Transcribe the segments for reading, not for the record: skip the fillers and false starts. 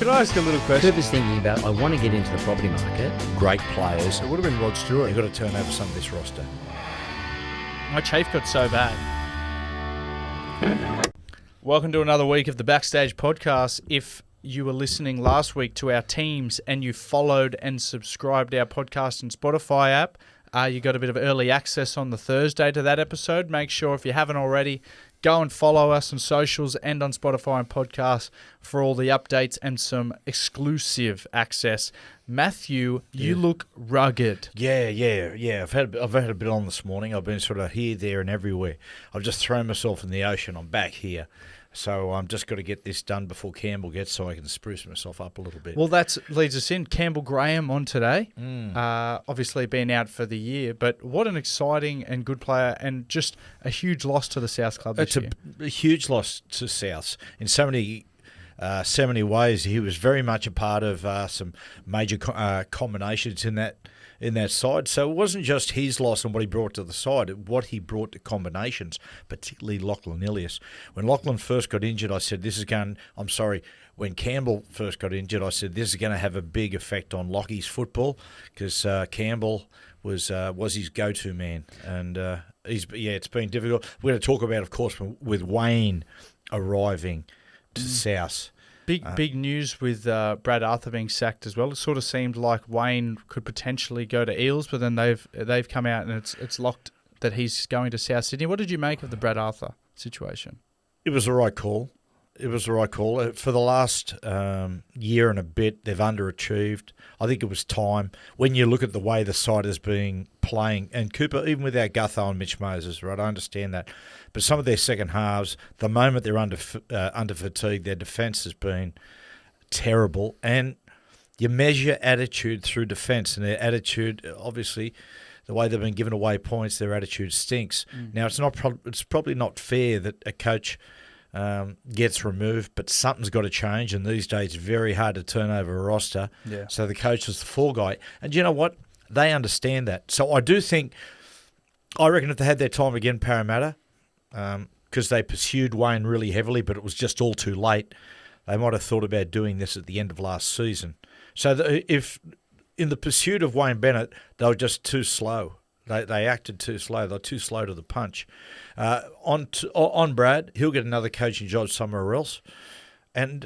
Can I ask a little question? Cooper's thinking about, I want to get into the property market. Great players. It would have been Rod Stewart. You've got to turn over some of this roster. My chafe got so bad. Welcome to another week of the Backstage podcast. If you were listening last week to our teams and you followed and subscribed our podcast and Spotify app, you got a bit of early access on the Thursday to that episode. Make sure, if you haven't already, go and follow us on socials and on Spotify and podcasts for all the updates and some exclusive access. Matthew, you look rugged. Yeah. I've had a bit on this morning. I've been sort of here, there, and everywhere. I've just thrown myself in the ocean. I'm back here. So I'm just got to get this done before Campbell gets, so I can spruce myself up a little bit. Well, that leads us in. Campbell Graham on today. Obviously been out for the year, but what an exciting and good player, and just a huge loss to the South Club this year. It's a huge loss to Souths in so many ways. He was very much a part of some major combinations in that side. So it wasn't just his loss and what he brought to the side, what he brought to combinations, particularly Lachlan Ilias. When Lachlan first got injured, I said, when Campbell first got injured, I said, this is going to have a big effect on Lockie's football, because Campbell was his go-to man. And it's been difficult. We're going to talk about, of course, with Wayne arriving to South. Big news with Brad Arthur being sacked as well. It sort of seemed like Wayne could potentially go to Eels, but then they've come out and it's locked that he's going to South Sydney. What did you make of the Brad Arthur situation? It was the right call. For the last year and a bit, they've underachieved. I think it was time. When you look at the way the side is being playing, and Cooper, even without Gutho and Mitch Moses, right, I understand that. But some of their second halves, the moment they're under fatigue, their defence has been terrible. And you measure attitude through defence, and their attitude, obviously, the way they've been giving away points, their attitude stinks. Now, it's probably not fair that a coach gets removed, but something's got to change, and these days it's very hard to turn over a roster. Yeah. So the coach is the fall guy. And you know what? They understand that. So I reckon if they had their time again, Parramatta, because they pursued Wayne really heavily, but it was just all too late, they might have thought about doing this at the end of last season. So if in the pursuit of Wayne Bennett, they were just too slow. They acted too slow. They're too slow to the punch. On Brad, he'll get another coaching job somewhere else. And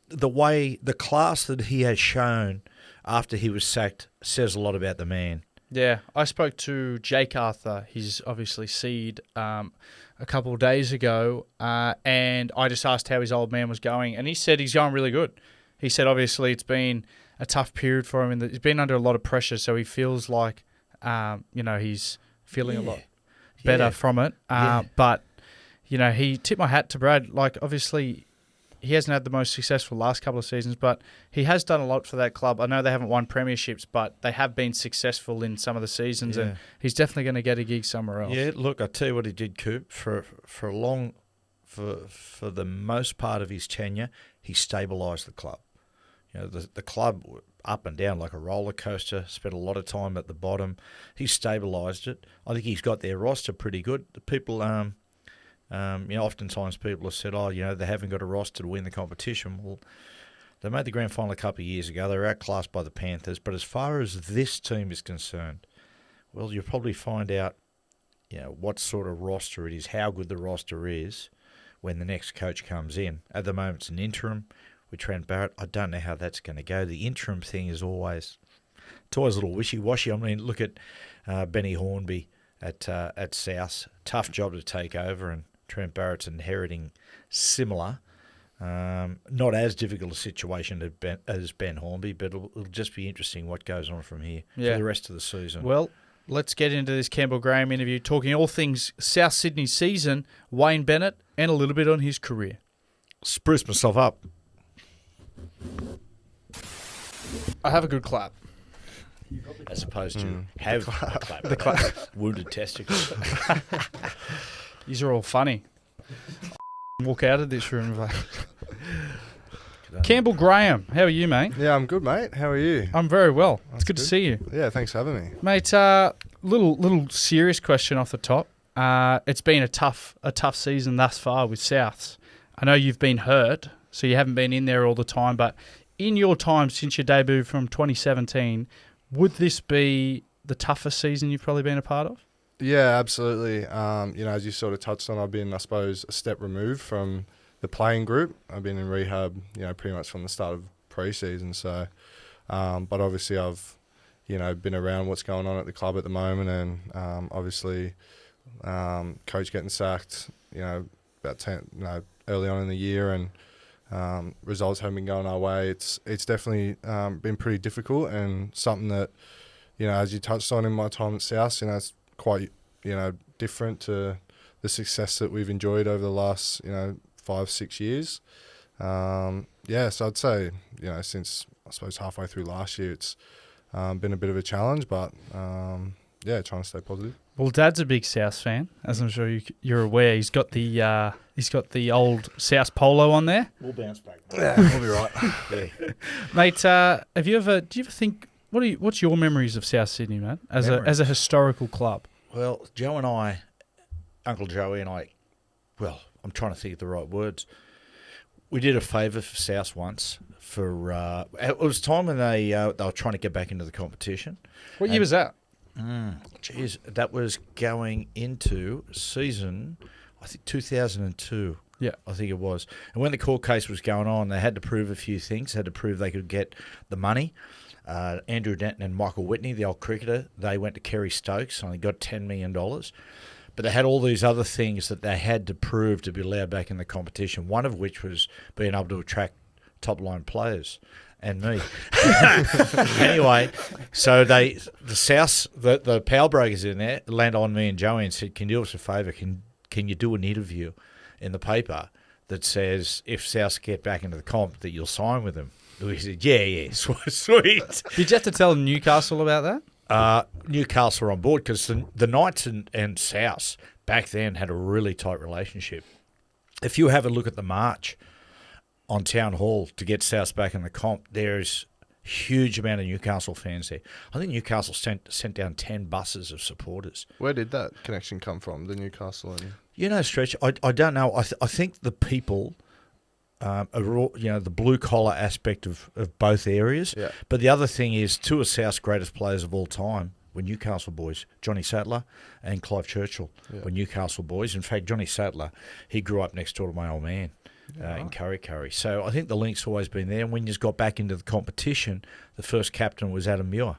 the class that he has shown after he was sacked says a lot about the man. Yeah, I spoke to Jake Arthur. He's obviously seed a couple of days ago, and I just asked how his old man was going, and he said he's going really good. He said obviously it's been a tough period for him, and he's been under a lot of pressure, so he feels like he's feeling a lot better from it. But, he tipped my hat to Brad. Like, obviously, he hasn't had the most successful last couple of seasons, but he has done a lot for that club. I know they haven't won premierships, but they have been successful in some of the seasons, and he's definitely going to get a gig somewhere else. Yeah, look, I'll tell you what he did, Coop. For the most part of his tenure, he stabilised the club. The club up and down like a roller coaster, spent a lot of time at the bottom. He stabilised it. I think he's got their roster pretty good. The people, oftentimes people have said, they haven't got a roster to win the competition. Well, they made the grand final a couple of years ago. They were outclassed by the Panthers. But as far as this team is concerned, well, you'll probably find out, what sort of roster it is, how good the roster is when the next coach comes in. At the moment, it's an interim. With Trent Barrett, I don't know how that's going to go. The interim thing is always a little wishy-washy. I mean, look at Benny Hornby at South. Tough job to take over, and Trent Barrett's inheriting similar. Not as difficult a situation as Ben Hornby, but it'll just be interesting what goes on from here for the rest of the season. Well, let's get into this Campbell Graham interview, talking all things South Sydney season, Wayne Bennett, and a little bit on his career. Spruce myself up. I have a good clap. As opposed to have a clap. The clap. Wounded testicles. These are all funny. Walk out of this room. Campbell Graham, how are you, mate? Yeah, I'm good, mate. How are you? I'm very well. It's good to see you. Yeah, thanks for having me. Mate, little serious question off the top. It's been a tough season thus far with Souths. I know you've been hurt, so you haven't been in there all the time, but in your time since your debut from 2017, would this be the toughest season you've probably been a part of? Yeah, absolutely. As you sort of touched on, I've been, I suppose, a step removed from the playing group. I've been in rehab, pretty much from the start of pre-season. So, but obviously I've, been around what's going on at the club at the moment, and obviously, coach getting sacked, about 10, early on in the year, and results haven't been going our way. It's definitely been pretty difficult, and something that, as you touched on in my time at South, it's quite, different to the success that we've enjoyed over the last, 5-6 years. So I'd say, since I suppose halfway through last year, it's been a bit of a challenge, but trying to stay positive. Well, Dad's a big South fan, as I'm sure you're aware. He's got the old South polo on there. We'll bounce back. Yeah, we'll be right. Yeah. Mate, do you ever think, what's your memories of South Sydney, mate, as a historical club? Well, Joe and I, Uncle Joey and I, I'm trying to think of the right words. We did a favour for South once for it was time when they were trying to get back into the competition. What year was that? That was going into season, I think 2002. Yeah, I think it was. And when the court case was going on, they had to prove a few things. They had to prove they could get the money. Andrew Denton and Michael Whitney, the old cricketer, they went to Kerry Stokes and they got $10 million. But they had all these other things that they had to prove to be allowed back in the competition, one of which was being able to attract top-line players and me. Anyway, so the power brokers in there landed on me and Joey and said, can you do us a favour? Can you do an interview in the paper that says if South get back into the comp that you'll sign with them? We said, yeah, sweet. Did you have to tell Newcastle about that? Newcastle were on board because the Knights and South back then had a really tight relationship. If you have a look at the march on Town Hall to get South back in the comp, there's a huge amount of Newcastle fans there. I think Newcastle sent down 10 buses of supporters. Where did that connection come from, the Newcastle? Stretch, I don't know. I think the people... the blue-collar aspect of both areas. Yeah. But the other thing is two of South's greatest players of all time were Newcastle boys, Johnny Sattler and Clive Churchill were Newcastle boys. In fact, Johnny Sattler, he grew up next door to my old man in Curry. So I think the link's always been there. And when you got back into the competition, the first captain was Adam Muir,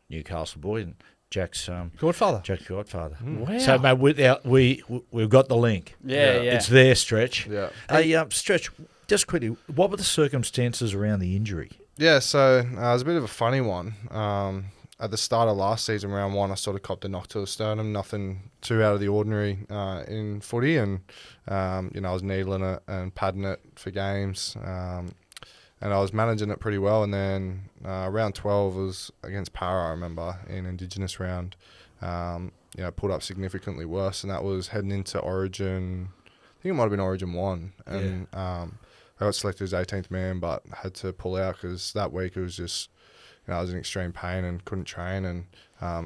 Newcastle boy, and Jack's Godfather. Jack's godfather. Wow. So, mate, we've got the link. Yeah. It's there, Stretch. Yeah. Hey, Stretch, just quickly, what were the circumstances around the injury? Yeah, so it was a bit of a funny one. At the start of last season, round one, I sort of copped a knock to the sternum, nothing too out of the ordinary in footy, and I was needling it and padding it for games, and I was managing it pretty well. And then round 12 was against Para, I remember, in Indigenous round. Pulled up significantly worse, and that was heading into Origin. I think it might have been Origin 1, and I got selected as 18th man, but had to pull out because that week it was just, I was in extreme pain and couldn't train, and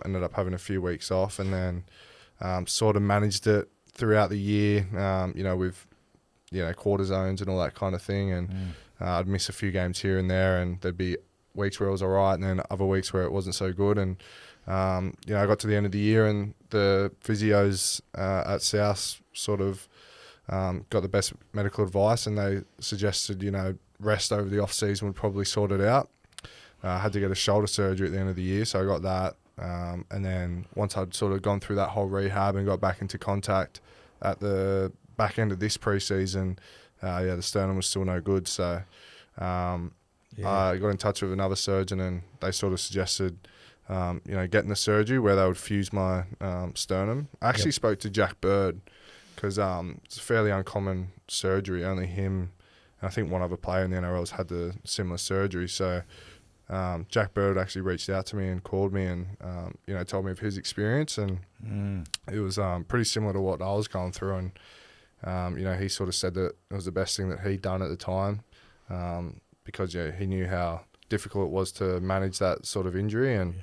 ended up having a few weeks off, and then sort of managed it throughout the year, with, quarter zones and all that kind of thing, and I'd miss a few games here and there, and there'd be weeks where it was all right, and then other weeks where it wasn't so good, and I got to the end of the year, and the physios at South sort of got the best medical advice, and they suggested, rest over the off-season would probably sort it out. I had to get a shoulder surgery at the end of the year, so I got that. And then once I'd sort of gone through that whole rehab and got back into contact at the back end of this pre-season, the sternum was still no good. So I got in touch with another surgeon, and they sort of suggested, getting the surgery where they would fuse my sternum. I actually spoke to Jack Bird, because it's a fairly uncommon surgery. Only him and I think one other player in the NRL has had the similar surgery. So Jack Bird actually reached out to me and called me and told me of his experience, and it was pretty similar to what I was going through. And he sort of said that it was the best thing that he'd done at the time, because he knew how difficult it was to manage that sort of injury, and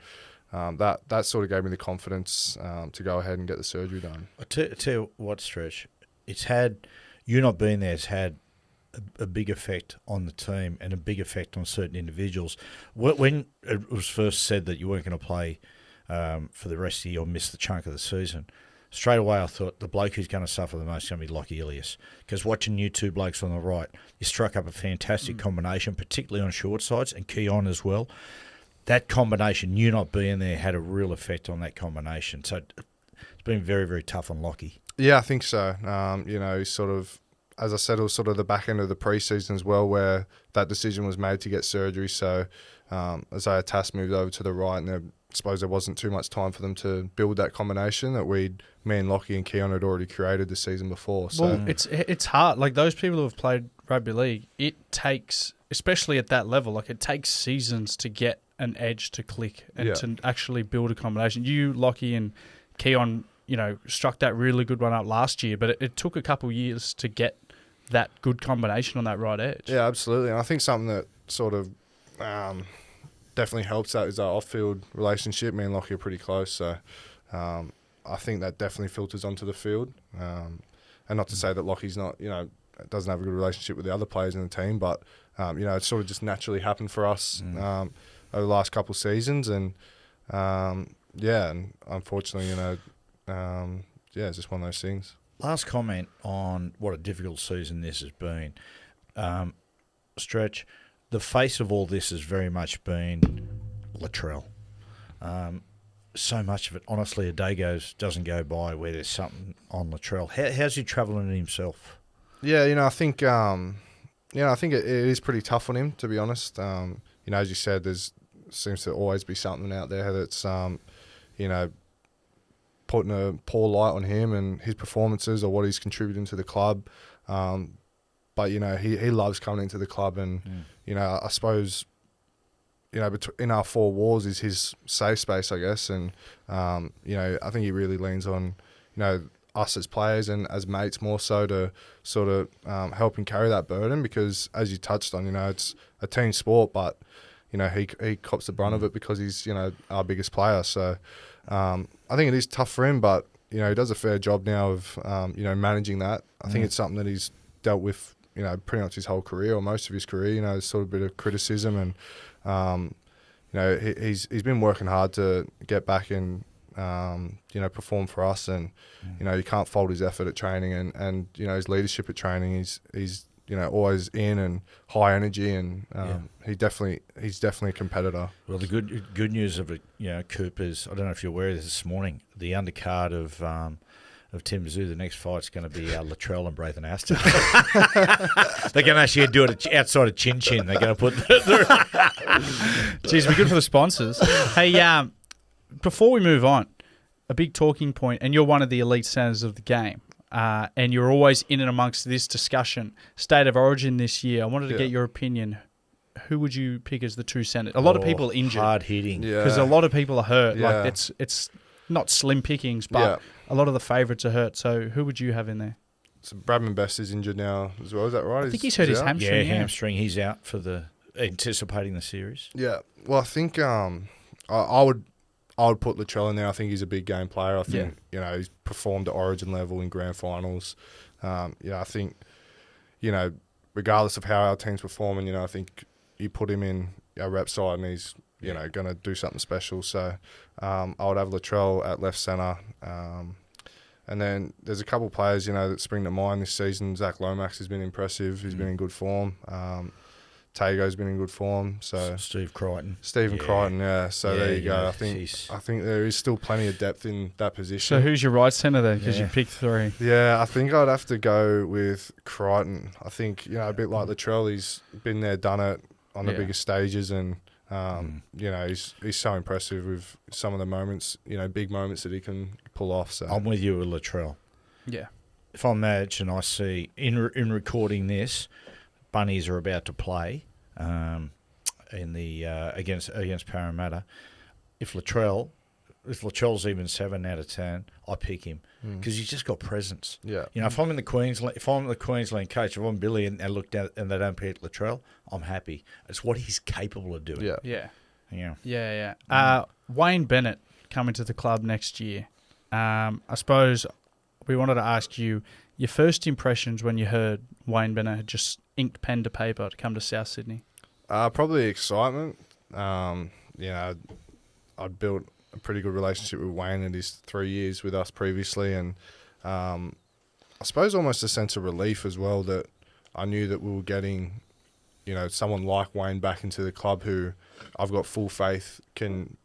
that sort of gave me the confidence to go ahead and get the surgery done. I tell you what, Stretch, you not being there has had a big effect on the team and a big effect on certain individuals. When it was first said that you weren't going to play for the rest of the year or miss the chunk of the season, straight away I thought the bloke who's going to suffer the most is going to be Lockie Ilias. Because watching you two blokes on the right, you struck up a fantastic combination, particularly on short sides, and Keon as well. That combination, you not being there, had a real effect on that combination. So it's been very, very tough on Lockie. Yeah, I think so. He's sort of, as I said, it was sort of the back end of the preseason as well, where that decision was made to get surgery. So Isaiah Tass moved over to the right, and I suppose there wasn't too much time for them to build that combination that me and Lockie and Keon had already created the season before. So Well, it's hard. Like those people who have played rugby league, it takes, especially at that level, like it takes seasons to get an edge to click and to actually build a combination. You, Lockie, and Keon, struck that really good one up last year, but it took a couple of years to get that good combination on that right edge. Yeah, absolutely. And I think something that sort of definitely helps that is our off-field relationship. Me and Lockie are pretty close, so I think that definitely filters onto the field. And not to say that Lockie's not, doesn't have a good relationship with the other players in the team, but it sort of just naturally happened for us over the last couple of seasons, and and unfortunately, it's just one of those things. Last comment on what a difficult season this has been. Stretch, the face of all this has very much been Latrell. So much of it, honestly, a day doesn't go by where there's something on Latrell. How's he travelling in himself? Yeah, I think it is pretty tough on him, to be honest. As you said, seems to always be something out there that's putting a poor light on him and his performances or what he's contributing to the club. But he loves coming into the club, and I suppose in our four walls is his safe space, I guess. And I think he really leans on us as players and as mates more so to sort of help him carry that burden, because as you touched on, it's a team sport, but he cops the brunt of it because he's our biggest player. So I think it is tough for him, but he does a fair job now of managing that. I think it's something that he's dealt with pretty much his whole career or most of his career. Sort of a bit of criticism, and he's been working hard to get back and perform for us, and you can't fault his effort at training and his leadership at training. He's always in and high energy, and he's definitely a competitor. Well, the good news of it, Cooper's, I don't know if you're aware of this morning, the undercard of Tim Zoo, the next fight's going to be Latrell and Braithen Aston. They're going to actually do it outside of Chin Chin. They're going to put Jeez, we're good for the sponsors. Hey, before we move on, a big talking point, and you're one of the elite centers of the game. And you're always in and amongst this discussion. State of Origin this year. I wanted to get your opinion. Who would you pick as the two centers? A lot of people are injured. Hard hitting. Because a lot of people are hurt. Yeah. Like it's not slim pickings, but a lot of the favourites are hurt. So who would you have in there? So Bradman Best is injured now as well. Is that right? I think he's hurt his hamstring. Yeah, hamstring. He's out for anticipating the series. Yeah. Well, I think I would put Latrell in there. I think he's a big game player. I think he's performed at Origin level in grand finals. I think regardless of how our team's performing, I think you put him in our rep side and he's going to do something special. So I would have Latrell at left centre. And then there's a couple of players that spring to mind this season. Zach Lomax has been impressive. He's been in good form. Tago's been in good form. So Stephen Crichton. Crichton, yeah. So there you go. I think there is still plenty of depth in that position. So who's your right centre then? Because you picked three. Yeah, I think I'd have to go with Crichton. I think a bit like Latrell, he's been there, done it on the biggest stages, and he's so impressive with some of the moments, big moments that he can pull off. So I'm with you with Latrell. Yeah. If I match and I see in recording this, Bunnies are about to play in the against Parramatta. If Latrell's even 7 out of 10, I pick him because he's just got presence. Yeah. If I'm the Queensland coach, if I'm Billy and I look down and they don't pick Latrell, I'm happy. It's what he's capable of doing. Yeah. Wayne Bennett coming to the club next year. I suppose we wanted to ask you your first impressions when you heard Wayne Bennett had just inked pen to paper to come to South Sydney? Probably excitement. I'd built a pretty good relationship with Wayne in his 3 years with us previously, and I suppose almost a sense of relief as well that I knew that we were getting, someone like Wayne back into the club who I've got full faith can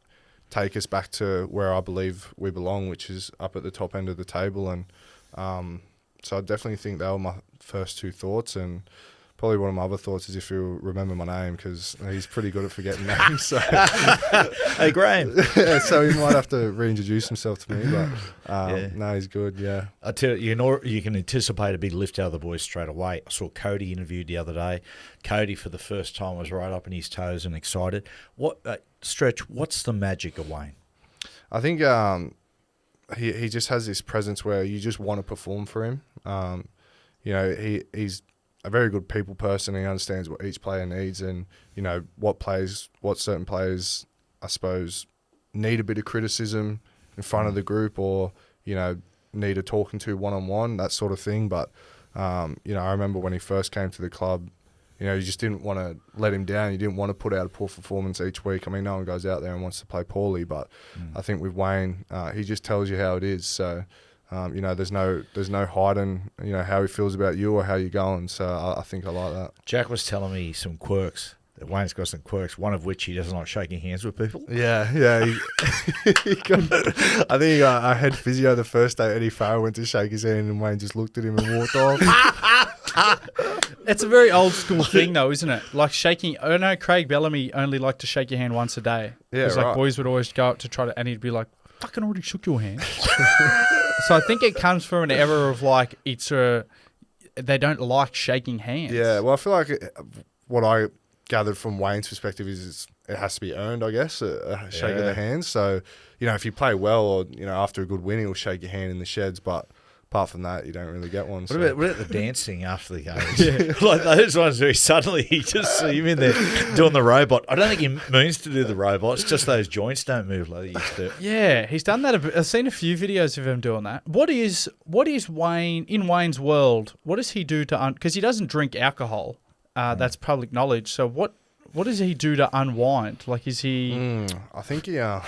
take us back to where I believe we belong, which is up at the top end of the table. And so I definitely think they were my first two thoughts. And probably one of my other thoughts is if you remember my name, because he's pretty good at forgetting names. So. Hey, Graham. So he might have to reintroduce himself to me, but no, he's good, yeah. I tell you, you can anticipate a big lift out of the boys straight away. I saw Cody interviewed the other day. Cody, for the first time, was right up in his toes and excited. Stretch, what's the magic of Wayne? I think he just has this presence where you just want to perform for him. He's a very good people person. He understands what each player needs and, what certain players, I suppose, need a bit of criticism in front of the group or, need a talking to one-on-one, that sort of thing. But, I remember when he first came to the club, you just didn't want to let him down. You didn't want to put out a poor performance each week. I mean, no one goes out there and wants to play poorly, but I think with Wayne, he just tells you how it is. So, there's no hiding, how he feels about you or how you're going. So I think I like that. Jack was telling me some quirks. That Wayne's got some quirks, one of which he doesn't like shaking hands with people. Yeah. I think he got a head physio the first day. Eddie Farrell went to shake his hand and Wayne just looked at him and walked off. It's a very old school thing, though, isn't it? Like shaking. I know Craig Bellamy only liked to shake your hand once a day. Yeah, because right. boys would always go up to try to, and he'd be like, "Fucking already shook your hand." So I think it comes from an era of they don't like shaking hands. Yeah, well, I feel like what I gathered from Wayne's perspective is it has to be earned, I guess, a shake of the hands. So, if you play well or, after a good win, he'll shake your hand in the sheds, but apart from that, you don't really get one. What about the dancing after the games? Like those ones where suddenly you just see him in there doing the robot. I don't think he means to do the robot. It's just those joints don't move like they used to. Yeah, he's done that. I've seen a few videos of him doing that. What is Wayne, in Wayne's world, what does he do to, because he doesn't drink alcohol. That's public knowledge. So what does he do to unwind? Like, is he... I think he... I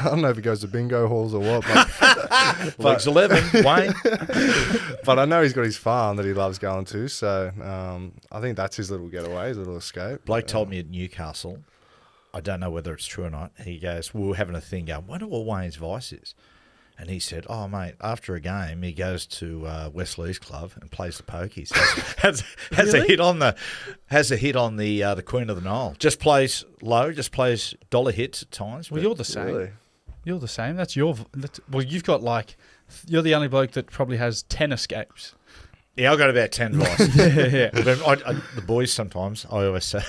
don't know if he goes to bingo halls or what. But, Legs 11, Wayne. But I know he's got his farm that he loves going to. So I think that's his little getaway, his little escape. Blake told me at Newcastle, I don't know whether it's true or not, he goes, we were having a thing going, wonder what Wayne's vice is. And he said, "Oh mate, after a game, he goes to Wesley's club and plays the pokies. Has Really? a hit on the Queen of the Nile. Just plays low, just plays dollar hits at times." Well, you're the same. Really? You're the same. You've got you're the only bloke that probably has 10 escapes. Yeah, I've got about 10 vices. Yeah. But the boys sometimes, I always say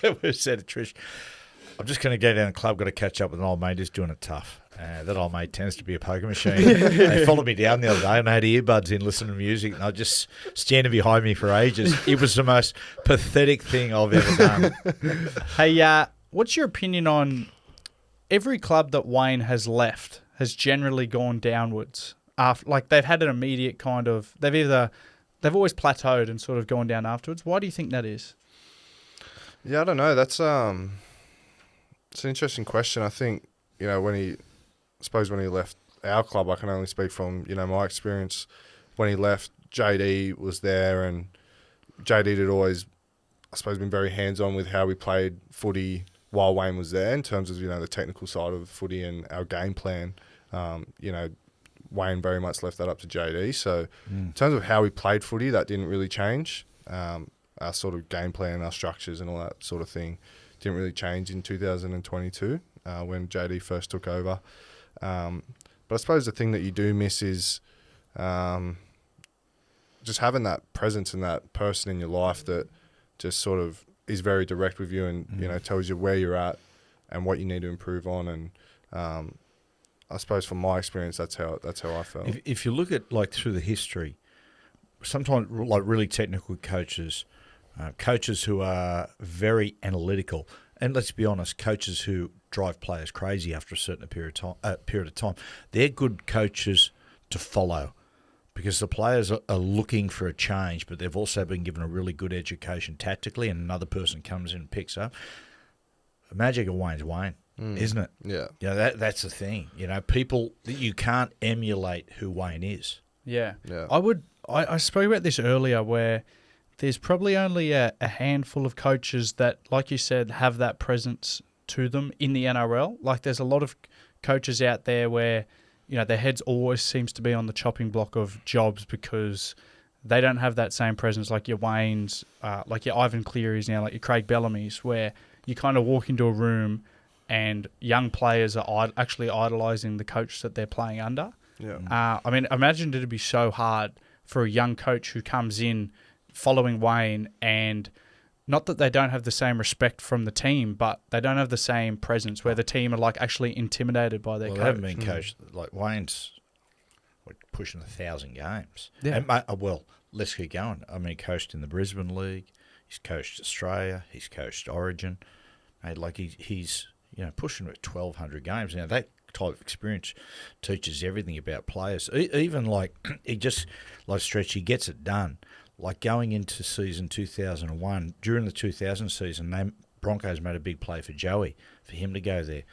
to Trish, I'm just going to go down the club, got to catch up with an old mate who's doing it tough. That old mate tends to be a poker machine. They followed me down the other day and I had earbuds in listening to music and I just standing behind me for ages. It was the most pathetic thing I've ever done. Hey, what's your opinion on every club that Wayne has left has generally gone downwards? They've had an immediate kind of... They've always plateaued and sort of gone down afterwards. Why do you think that is? Yeah, I don't know. That's it's an interesting question. I think, when he left our club, I can only speak from, my experience. When he left, JD was there and JD had always, I suppose, been very hands-on with how we played footy while Wayne was there in terms of, the technical side of footy and our game plan. Wayne very much left that up to JD. So in terms of how we played footy, that didn't really change. Our sort of game plan, our structures and all that sort of thing didn't really change in 2022 when JD first took over. But I suppose the thing that you do miss is just having that presence and that person in your life that just sort of is very direct with you and tells you where you're at and what you need to improve on. And I suppose from my experience, that's how I felt. If you look at through the history, sometimes really technical coaches, coaches who are very analytical, and let's be honest, coaches who drive players crazy after a certain period of time, they're good coaches to follow. because the players are looking for a change, but they've also been given a really good education tactically, and another person comes in and picks up. The magic of Wayne's Wayne, isn't it? Yeah. You know, that's the thing. You know, people, you can't emulate who Wayne is. Yeah. Yeah. I spoke about this earlier where there's probably only a handful of coaches that, like you said, have that presence to them in the NRL. Like there's a lot of coaches out there where, you know, their heads always seems to be on the chopping block of jobs because they don't have that same presence like your Waynes, like your Ivan Clearys now, like your Craig Bellamy's, where you kind of walk into a room and young players are actually idolising the coach that they're playing under. Yeah. I mean, imagine it'd be so hard for a young coach who comes in following Wayne, and not that they don't have the same respect from the team, but they don't have the same presence where the team are like actually intimidated by their coach. They haven't been coached. Like Wayne's pushing 1,000 games. Yeah. And, well, let's keep going. I mean, he coached in the Brisbane League. He's coached Australia. He's coached Origin. Like he's pushing 1,200 games. Now, that type of experience teaches everything about players. Even like he just, like Stretch, he gets it done. Like going into season 2001, during the 2000 season, Broncos made a big play for Joey, for him to go there.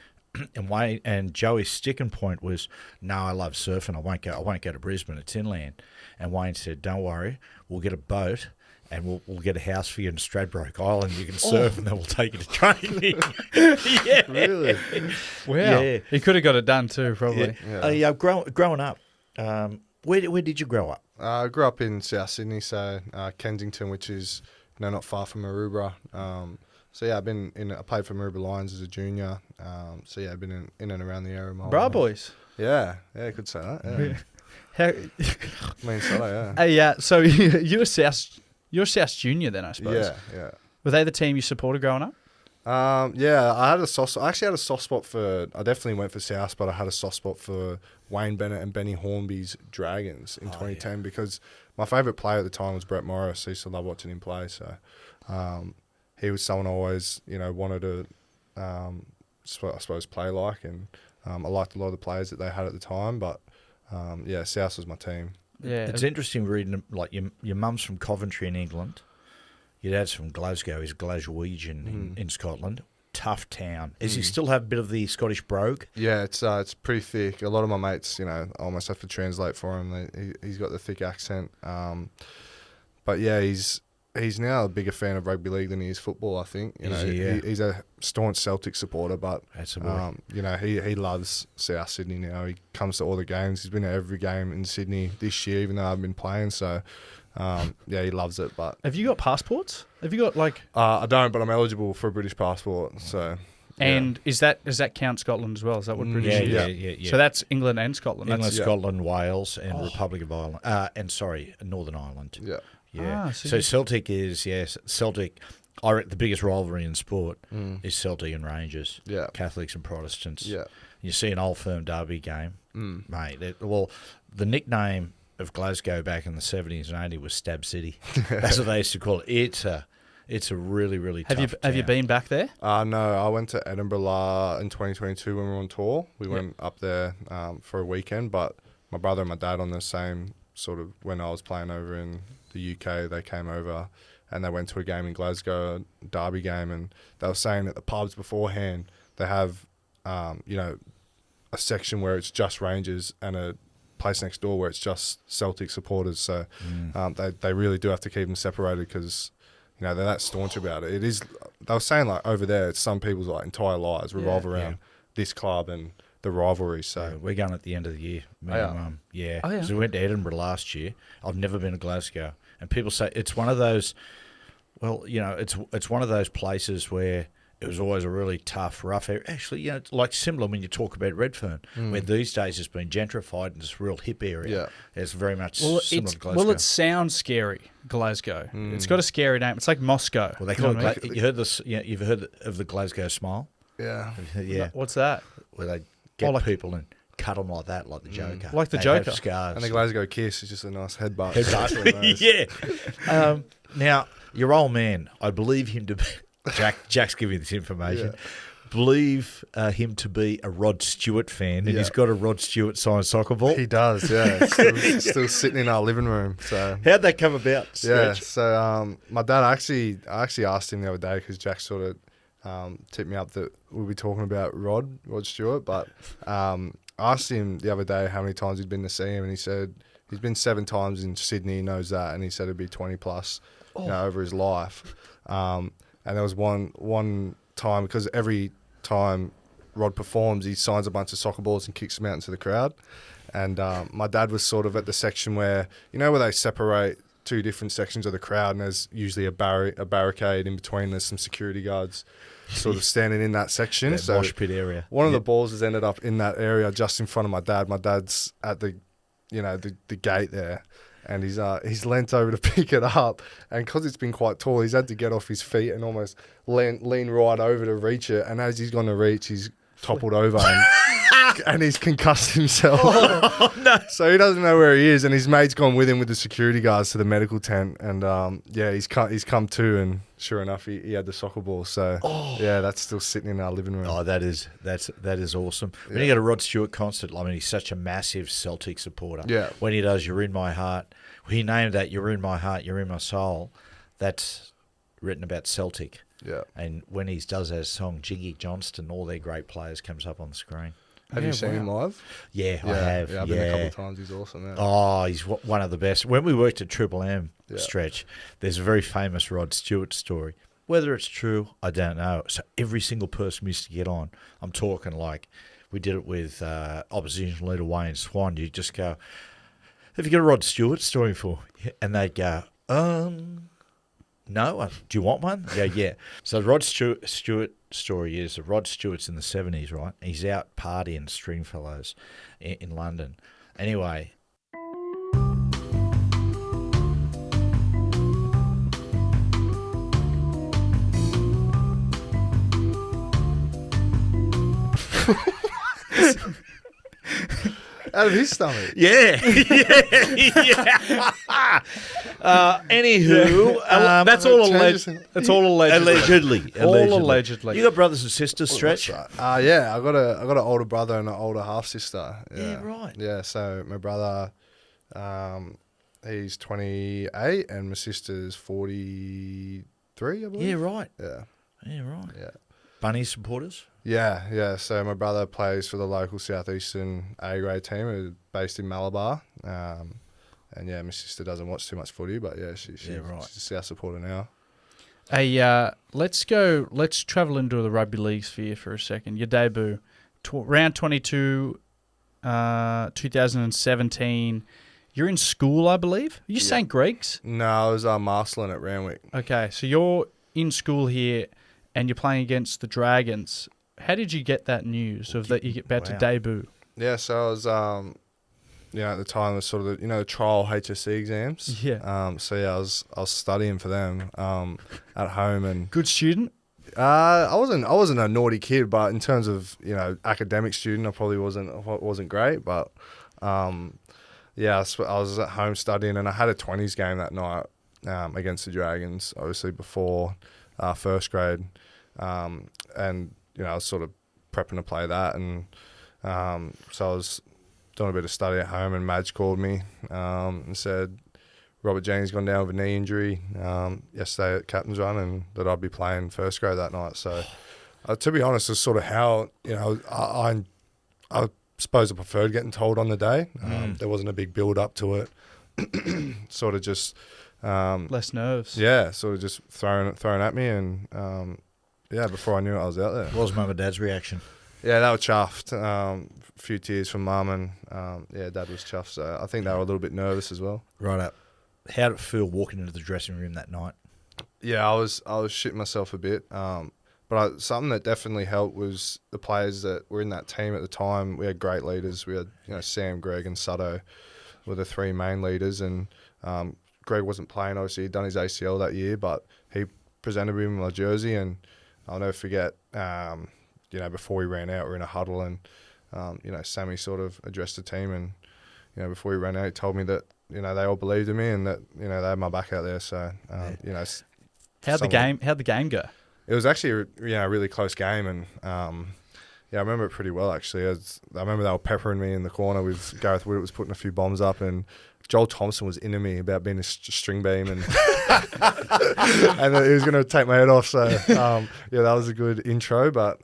And Joey's sticking point was, no, I love surfing. I won't go to Brisbane. It's inland. And Wayne said, don't worry, we'll get a boat and we'll get a house for you in Stradbroke Island. You can surf and then we'll take you to training. Yeah. Really? Wow. Yeah. He could have got it done too, probably. Yeah. Growing up, where did you grow up? I grew up in South Sydney, so Kensington, which is not far from Maroubra. So yeah, I played for Maroubra Lions as a junior. So yeah, I've been in and around the area. Bra boys. Yeah, I could say that. Yeah. How, I mean, so yeah. So you're a South junior then, I suppose. Yeah. Were they the team you supported growing up? Yeah, I actually had a soft spot for. I definitely went for South, but I had a soft spot for Wayne Bennett and Benny Hornby's Dragons in 2010 because my favourite player at the time was Brett Morris. I used to love watching him play. So he was someone I always wanted to, I suppose, play like, and I liked a lot of the players that they had at the time. But South was my team. Yeah, It's interesting reading, like, your mum's from Coventry in England. Your dad's from Glasgow. He's Glaswegian in Scotland. Tough town. Does he still have a bit of the Scottish brogue? Yeah, it's pretty thick. A lot of my mates, I almost have to translate for him. He's got the thick accent. But yeah, he's now a bigger fan of rugby league than he is football, I think. He's a staunch Celtic supporter, but he loves South Sydney now. He comes to all the games. He's been at every game in Sydney this year, even though I've been playing. So he loves it. But have you got passports? Have you got like? I don't, but I'm eligible for a British passport. So. And does that count Scotland as well? Is that what British is? Yeah. So that's England and Scotland. England, Scotland, Wales, and Republic of Ireland. Northern Ireland. Yeah. Yeah. So Celtic is, Celtic, I reckon the biggest rivalry in sport is Celtic and Rangers. Yeah. Catholics and Protestants. Yeah. You see an Old Firm derby game, mate. The nickname of Glasgow back in the 70s and 80s was Stab City. That's what they used to call it. It's a really, really tough town. Have you been back there? No, I went to Edinburgh in 2022 when we were on tour. We went up there for a weekend, but my brother and my dad on the same sort of, when I was playing over in the UK, they came over and they went to a game in Glasgow, a derby game, and they were saying that the pubs beforehand, they have, a section where it's just Rangers and a place next door where it's just Celtic supporters. So they really do have to keep them separated because, they're that staunch about it. It is, they were saying like over there, it's some people's like entire lives revolve around this club and the rivalry. So we're going at the end of the year. Me and Mum. Yeah. Oh, yeah. So we went to Edinburgh last year. I've never been to Glasgow. And people say it's one of those, it's one of those places where it was always a really tough, rough area. Actually, it's like similar when you talk about Redfern, where these days it's been gentrified and it's a real hip area. Yeah. It's very much similar to Glasgow. Well, it sounds scary, Glasgow. It's got a scary name. It's like Moscow. Well, they call it you heard this? Yeah, you've heard of the Glasgow smile? Yeah. Yeah. What's that? Where they get people and cut them like that, like the Joker. Like the they Joker. Have scars. And the Glasgow kiss is just a nice headbutt. Yeah. Now, your old man, I believe him to be... Jack's giving this information. believe him to be a Rod Stewart fan, and Yeah. he's got a Rod Stewart signed soccer ball. He does, yeah. It's still sitting in our living room. So How'd that come about, yeah. Stretch? So my dad I actually asked him the other day because Jack sort of tipped me up that we'll be talking about Rod Stewart, but I asked him the other day how many times he'd been to see him, and he said he's been 7 times in Sydney. He knows that, and he said it'd be 20 plus, over his life. And there was one time, because every time Rod performs, he signs a bunch of soccer balls and kicks them out into the crowd. And my dad was sort of at the section where they separate 2 different sections of the crowd, and there's usually a barricade in between. There's some security guards sort of standing in that section. That So mosh pit area. one of the balls has ended up in that area just in front of my dad. My dad's at the gate there, and he's leant over to pick it up, and because it's been quite tall, he's had to get off his feet and almost lean right over to reach it. And as he's gone to reach, he's toppled over and he's concussed himself. Oh, no. So he doesn't know where he is, and his mate's gone with him with the security guards to the medical tent, and he's come to, and sure enough, he had the soccer ball. So yeah, that's still sitting in our living room. Oh, that is awesome. When you go to Rod Stewart concert, I mean, he's such a massive Celtic supporter. Yeah. When he does "You're in My Heart," he named that "You're in My Heart, You're in My Soul." That's written about Celtic. Yeah. And when he does that song, Jiggy Johnston, all their great players comes up on the screen. Have you seen him live? Yeah, I have. Yeah, I've been a couple of times. He's awesome. Yeah. Oh, he's one of the best. When we worked at Triple M Yeah. Stretch, there's a very famous Rod Stewart story. Whether it's true, I don't know. So every single person we used to get on, I'm talking like we did it with opposition leader Wayne Swan. You just go, have you got a Rod Stewart story for me? And they'd go, no, do you want one? Yeah. So the Rod Stewart story is that Rod Stewart's in the 70s, right? He's out partying Stringfellows in London. Anyway. Out of his stomach. Yeah. Anywho, That's all alleged. That's all allegedly. Allegedly. All allegedly. You got brothers and sisters, Stretch? Yeah, I got an older brother and an older half sister. Yeah, right. Yeah, so my brother, he's 28, and my sister's 43, I believe. Yeah, right. Yeah. Yeah, right. Yeah. Bunny supporters? Yeah. So my brother plays for the local Southeastern A-grade team, based in Malabar. And yeah, my sister doesn't watch too much footy, but yeah, she's a South supporter now. Let's travel into the rugby league sphere for a second. Your debut, round 22, 2017. You're in school, I believe. Are you St. Greg's? No, I was Marcelin at Randwick. Okay, so you're in school here, and you're playing against the Dragons. How did you get that news of that you're about to debut? Yeah, so I was, at the time it was sort of the trial HSC exams. Yeah. So yeah, I was studying for them at home, and Good student? I wasn't a naughty kid, but in terms of academic student, I probably wasn't great. But I was at home studying, and I had a 20s game that night against the Dragons, obviously before first grade, and I was sort of prepping to play that, and so I was doing a bit of study at home, and Madge called me and said Robert Jean's gone down with a knee injury yesterday at Captain's Run, and that I'd be playing first grade that night. So to be honest, it's sort of how I suppose I preferred getting told on the day. There wasn't a big build up to it. Sort of just Less nerves. yeah, sort of just thrown at me, and before I knew it, I was out there. What was Mum and Dad's reaction? Yeah, they were chuffed. A few tears from Mum, and Dad was chuffed. So I think they were a little bit nervous as well. Right up. How did it feel walking into the dressing room that night? Yeah, I was shitting myself a bit. But something that definitely helped was the players that were in that team at the time. We had great leaders. We had Sam, Greg, and Sutto were the 3 main leaders, and Greg wasn't playing. Obviously, he'd done his ACL that year, but he presented me with my jersey, and I'll never forget. Before we ran out, we were in a huddle, and Sammy sort of addressed the team, and before we ran out, he told me that they all believed in me, and that they had my back out there. So How'd the game go? it was actually a really close game, and I remember it pretty well actually. I remember they were peppering me in the corner with Gareth Widdop was putting a few bombs up, and Joel Thompson was into me about being a string beam, and and he was going to take my head off. So that was a good intro, but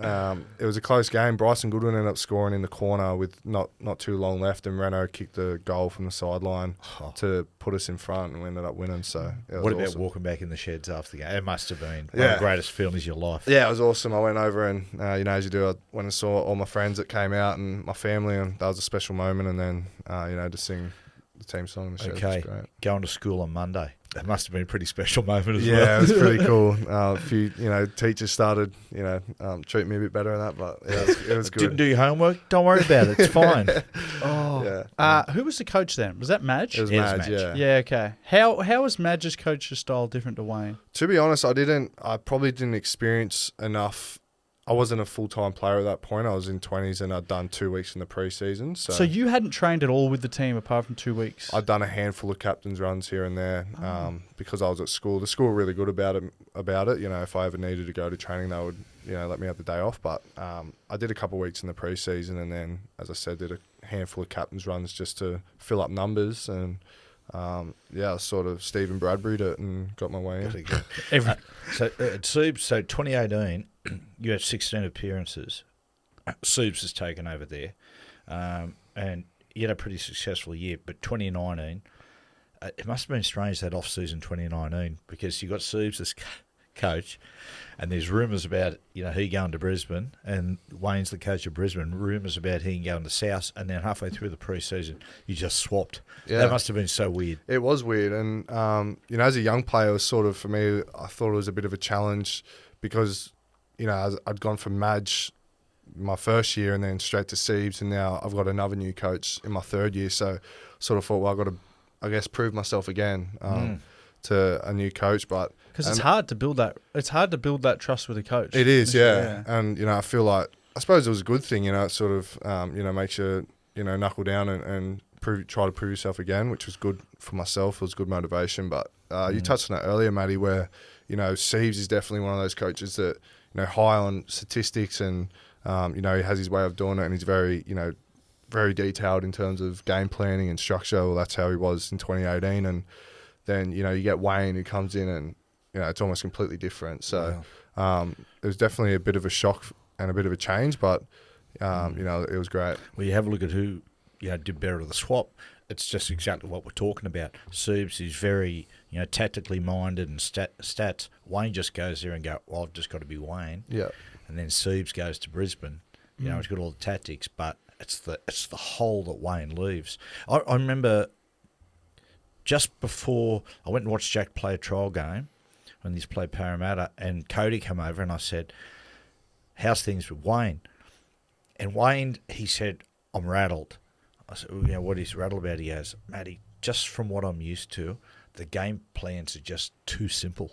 it was a close game. Bryson Goodwin ended up scoring in the corner with not too long left, and Renault kicked the goal from the sideline to put us in front, and we ended up winning. So what about awesome. walking back in the sheds after the game? It must have been one of the greatest feelings of your life. Yeah, it was awesome. I went over and, as you do, I went and saw all my friends that came out and my family, and that was a special moment. And then, to sing the team song in the show. Okay, was great. Going to school on Monday. That must have been a pretty special moment as well. Yeah, it was pretty cool. A few, teachers started, treating me a bit better than that, but it was good. Didn't do your homework? Don't worry about it. It's fine. Who was the coach then? Was that Madge? It was Yeah, it was Madge, Madge. yeah. Yeah, okay. How was Madge's coach's style different to Wayne? To be honest, I probably didn't experience enough. I wasn't a full-time player at that point. I was in 20s and I'd done 2 weeks in the pre-season. So you hadn't trained at all with the team apart from 2 weeks? I'd done a handful of captain's runs here and there because I was at school. The school were really good about it. If I ever needed to go to training, they would let me have the day off. But I did a couple of weeks in the pre-season, and then, as I said, did a handful of captain's runs just to fill up numbers. And I sort of Stephen Bradbury'd it and got my way in. So at Soubs, 2018, you had 16 appearances. Soubs has taken over there, and you had a pretty successful year. But 2019, it must have been strange that off-season 2019, because you got Soubs as coach, and there's rumours about he going to Brisbane, and Wayne's the coach of Brisbane. Rumours about he going to South, and then halfway through the pre-season, you just swapped. Yeah. That must have been so weird. It was weird, and as a young player, it was sort of, for me, I thought it was a bit of a challenge because I'd gone from Madge my first year and then straight to Siebes, and now I've got another new coach in my third year. So sort of thought, well, I've got to, I guess, prove myself again to a new coach. But because it's hard to build that. It's hard to build that trust with a coach. It is, yeah. And I feel like, I suppose it was a good thing. It sort of makes you knuckle down and try to prove yourself again, which was good for myself. It was good motivation. But you touched on that earlier, Matty, where Siebes is definitely one of those coaches that high on statistics, and he has his way of doing it, and he's very very detailed in terms of game planning and structure. Well, that's how he was in 2018, and then you get Wayne who comes in, and it's almost completely different. So it was definitely a bit of a shock and a bit of a change, but it was great. Well, you have a look at who did better at the swap. It's just exactly what we're talking about. Soubs is very tactically minded and stats. Wayne just goes there and go, well, I've just got to be Wayne. Yeah. And then Soubs goes to Brisbane. He's got all the tactics, but it's the whole that Wayne leaves. I remember just before I went and watched Jack play a trial game when he's played Parramatta, and Cody came over and I said, how's things with Wayne? And Wayne, he said, I'm rattled. I said, what is rattled about? He goes, Matty, just from what I'm used to, the game plans are just too simple.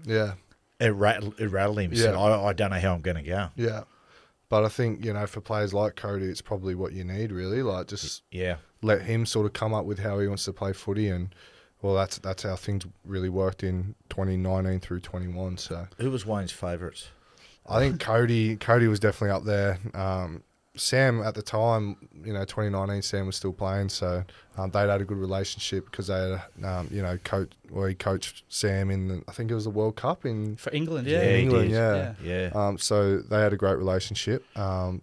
Yeah. It rattled him. He said, I don't know how I'm going to go. Yeah. But I think, for players like Cody, it's probably what you need, really. Like, just let him sort of come up with how he wants to play footy. And, well, that's how things really worked in 2019 through 21. So who was Wayne's favourites? I think Cody was definitely up there. Sam at the time, 2019, Sam was still playing, so they'd had a good relationship because they had, he coached Sam in, I think it was the World Cup for England, England, yeah. So they had a great relationship. But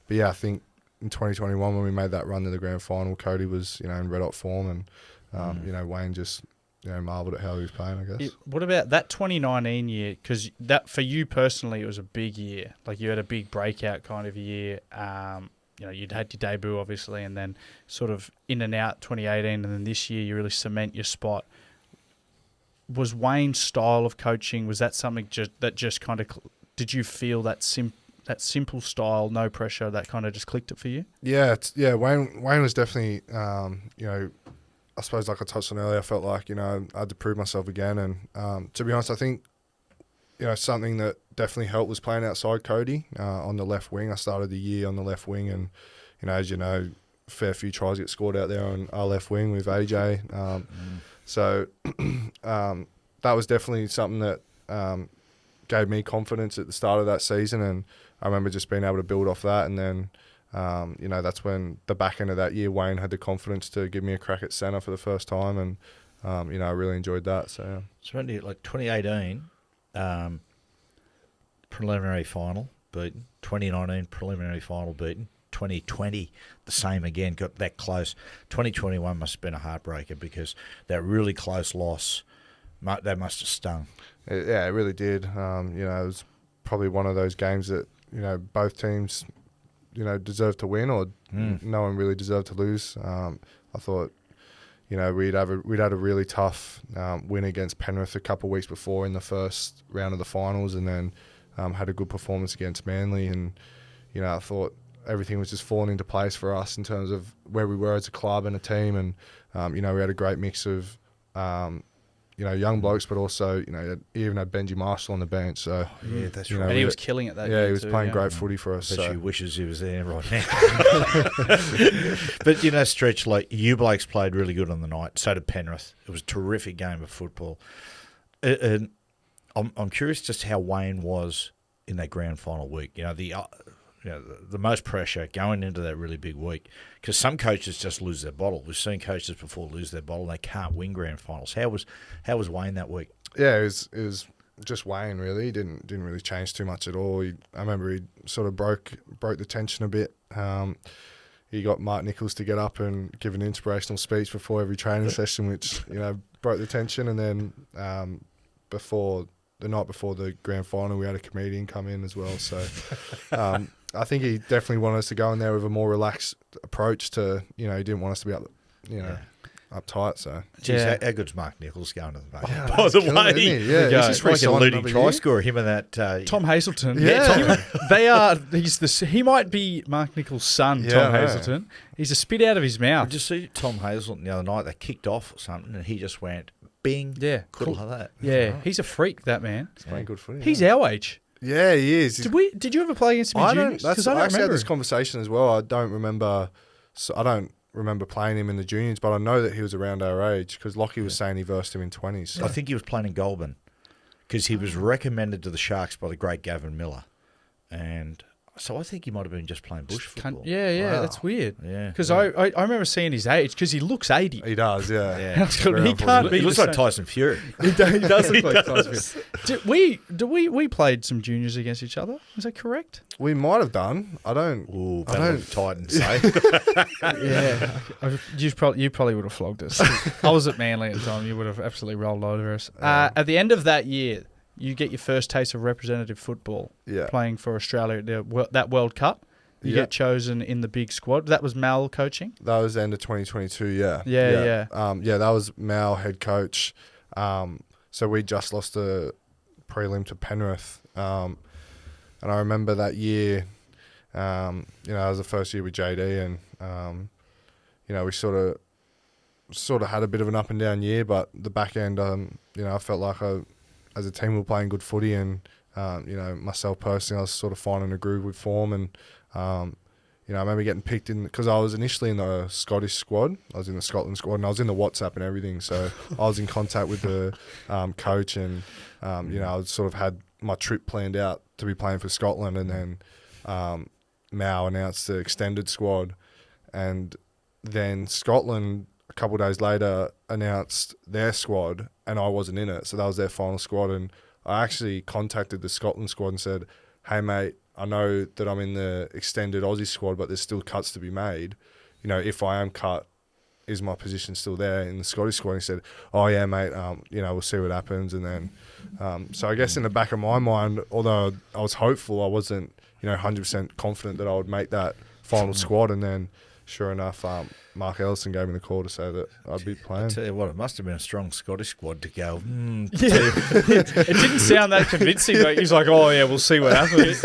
yeah, I think in 2021 when we made that run to the grand final, Cody was, in red hot form, and Wayne just, marvelled at how he was playing, I guess. What about that 2019 year? Because that, for you personally, it was a big year. Like, you had a big breakout kind of year. You'd had your debut, obviously, and then sort of in and out 2018, and then this year you really cement your spot. Was Wayne's style of coaching, was that something that just kind of, did you feel that simple style, no pressure, that kind of just clicked it for you? Yeah, Wayne was definitely, I suppose, like I touched on earlier, I felt like, I had to prove myself again. And to be honest, I think, something that definitely helped was playing outside Cody on the left wing. I started the year on the left wing, and, as you know, a fair few tries get scored out there on our left wing with AJ. So that was definitely something that gave me confidence at the start of that season, and I remember just being able to build off that. And then, that's when the back end of that year, Wayne had the confidence to give me a crack at centre for the first time, and I really enjoyed that. So, So only like 2018, preliminary final beaten. 2019 preliminary final beaten. 2020 the same again, got that close. 2021 must have been a heartbreaker because that really close loss, that must have stung. it really did. It was probably one of those games that both teams deserved to win, or no one really deserved to lose. I thought we'd had a really tough win against Penrith a couple of weeks before in the first round of the finals, and then had a good performance against Manly, and I thought everything was just falling into place for us in terms of where we were as a club and a team, and we had a great mix of young blokes, but also even had Benji Marshall on the bench. So Yeah, that's right. And he was killing it that year. Yeah, he was too, playing great footy for us. But So she wishes he was there right now. But Stretch, like you blokes played really good on the night. So did Penrith. It was a terrific game of football. And I'm curious just how Wayne was in that grand final week. The most pressure going into that really big week, because some coaches just lose their bottle. We've seen coaches before lose their bottle. They can't win grand finals. How was Wayne that week? yeah, it was just Wayne really. He didn't really change too much at all. I remember he sort of broke the tension a bit. He got Mark Nichols to get up and give an inspirational speech before every training session, which broke the tension. And then the night before the grand final, we had a comedian come in as well. So I think he definitely wanted us to go in there with a more relaxed approach to, he didn't want us to be uptight. So Jeez, how good's Mark Nichols going to the back? Yeah, By the he's killing it, way, isn't he? Yeah, he's he's just just like a re-signed leading another try year. scorer. Him and that Tom Hazelton. Yeah. They are. He might be Mark Nichols' son, Yeah, Tom I know. Hazelton. He's a spit out of his mouth. Did you see Tom Hazelton the other night? They kicked off or something, and he just went bing. Yeah, Cool like that. Yeah, he's a freak. That man. He's playing good footy. He's our age. Yeah, he is. Did you ever play against him in juniors? Because I don't actually had remember. this conversation as well. I don't remember playing him in the juniors, but I know that he was around our age because Lockie was saying he versed him in 20s. So. I think he was playing in Goulburn because he was recommended to the Sharks by the great Gavin Miller. And so I think he might have been just playing bush football. Yeah, Wow. that's weird. Yeah. Because I remember seeing his age because he looks 80. He does, yeah. Yeah. He can't be. He looks the like same. Tyson Fury. He does look like does. Tyson Fury. We played some juniors against each other. Is that correct? We might have done. I don't. Ooh, I Battle don't- of the Titans, eh? Yeah. You probably would have flogged us. I was at Manly at the time. You would have absolutely rolled over us. At the end of that year, you get your first taste of representative football. Yeah. Playing for Australia at that World Cup. You Yeah. get chosen in the big squad. That was Mal coaching. That was the end of 2022, yeah. Yeah. That was Mal, head coach. So we just lost a prelim to Penrith. And I remember that year, it was the first year with JD, and, we sort of had a bit of an up and down year, but the back end, I felt like as a team we were playing good footy, and, myself personally, I was sort of finding a groove with form, and, I remember getting picked in because I was initially in the Scottish squad. I was in the Scotland squad, and I was in the WhatsApp and everything. So I was in contact with the coach, and I sort of had my trip planned out to be playing for Scotland, and then Mao announced the extended squad, and then Scotland a couple of days later announced their squad, and I wasn't in it. So that was their final squad, and I actually contacted the Scotland squad and said, "Hey mate, I know that I'm in the extended Aussie squad, but there's still cuts to be made. If I am cut, is my position still there in the Scottish squad?" And he said, "Oh yeah, mate. We'll see what happens." And then, so I guess in the back of my mind, although I was hopeful, I wasn't, 100% confident that I would make that final squad. And then, sure enough, Mark Ellison gave me the call to say that I'd be playing. Tell you what, it must have been a strong Scottish squad to go. It didn't sound that convincing. But he's like, "Oh yeah, we'll see what happens."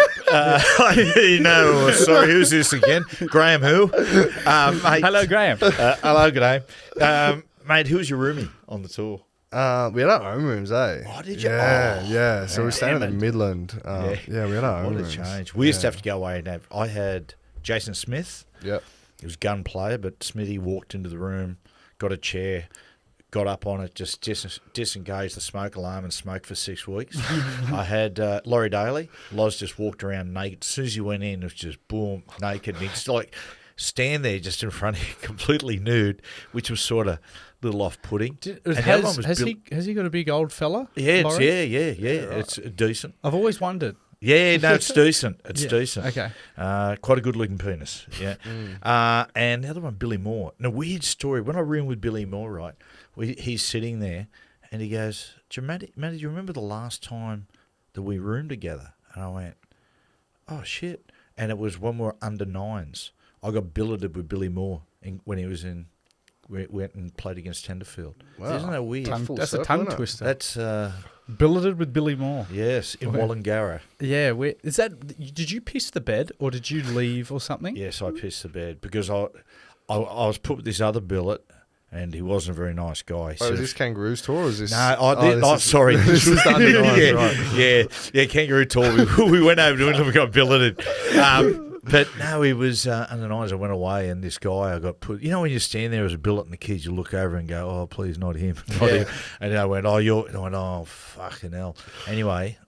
Sorry, who's this again? Graham who? Mate, Hello, Graham. hello, Graham. Mate, who was your roomie on the tour? We had our own rooms, eh? Oh, did you? Yeah, Oh, yeah. So we were staying in the damn it. Midland. Yeah, we had our own What a rooms. change. We used to have to go away and have. I had Jason Smith. Yep. He was gun player, but Smithy walked into the room, got a chair, got up on it, just disengaged the smoke alarm and smoked for 6 weeks. I had Laurie Daly. Loz just walked around naked. As soon as he went in, it was just boom, naked. And he'd like stand there just in front of you, completely nude, which was sort of a little off-putting. Has he got a big old fella? Yeah, Laurie? yeah. Right. It's decent. I've always wondered. Yeah, no, it's decent. It's decent. Okay. Quite a good-looking penis. Yeah. And the other one, Billy Moore. And a weird story. When I roomed with Billy Moore, right, he's sitting there, and he goes, Matty, do you remember the last time that we roomed together? And I went, oh, shit. And it was when we were under nines. I got billeted with Billy Moore when he was in... We went and played against Tenterfield. Wow. Isn't that weird? That's a tongue twister. That's... Billeted with Billy Moore. Yes, in Wallangarra. Yeah, is that? Did you piss the bed or did you leave or something? Yes, I pissed the bed because I was put with this other billet and he wasn't a very nice guy. Oh, is this Kangaroos tour or is this... No, sorry. This is the under nines, right. Yeah, Kangaroo tour. We went over to him and we got billeted. But no, he was under nines. I went away, and this guy I got put. You know when you stand there as a billet and the kids, you look over and go, "Oh, please, not him, not him." And I went, "Oh, fucking hell." Anyway,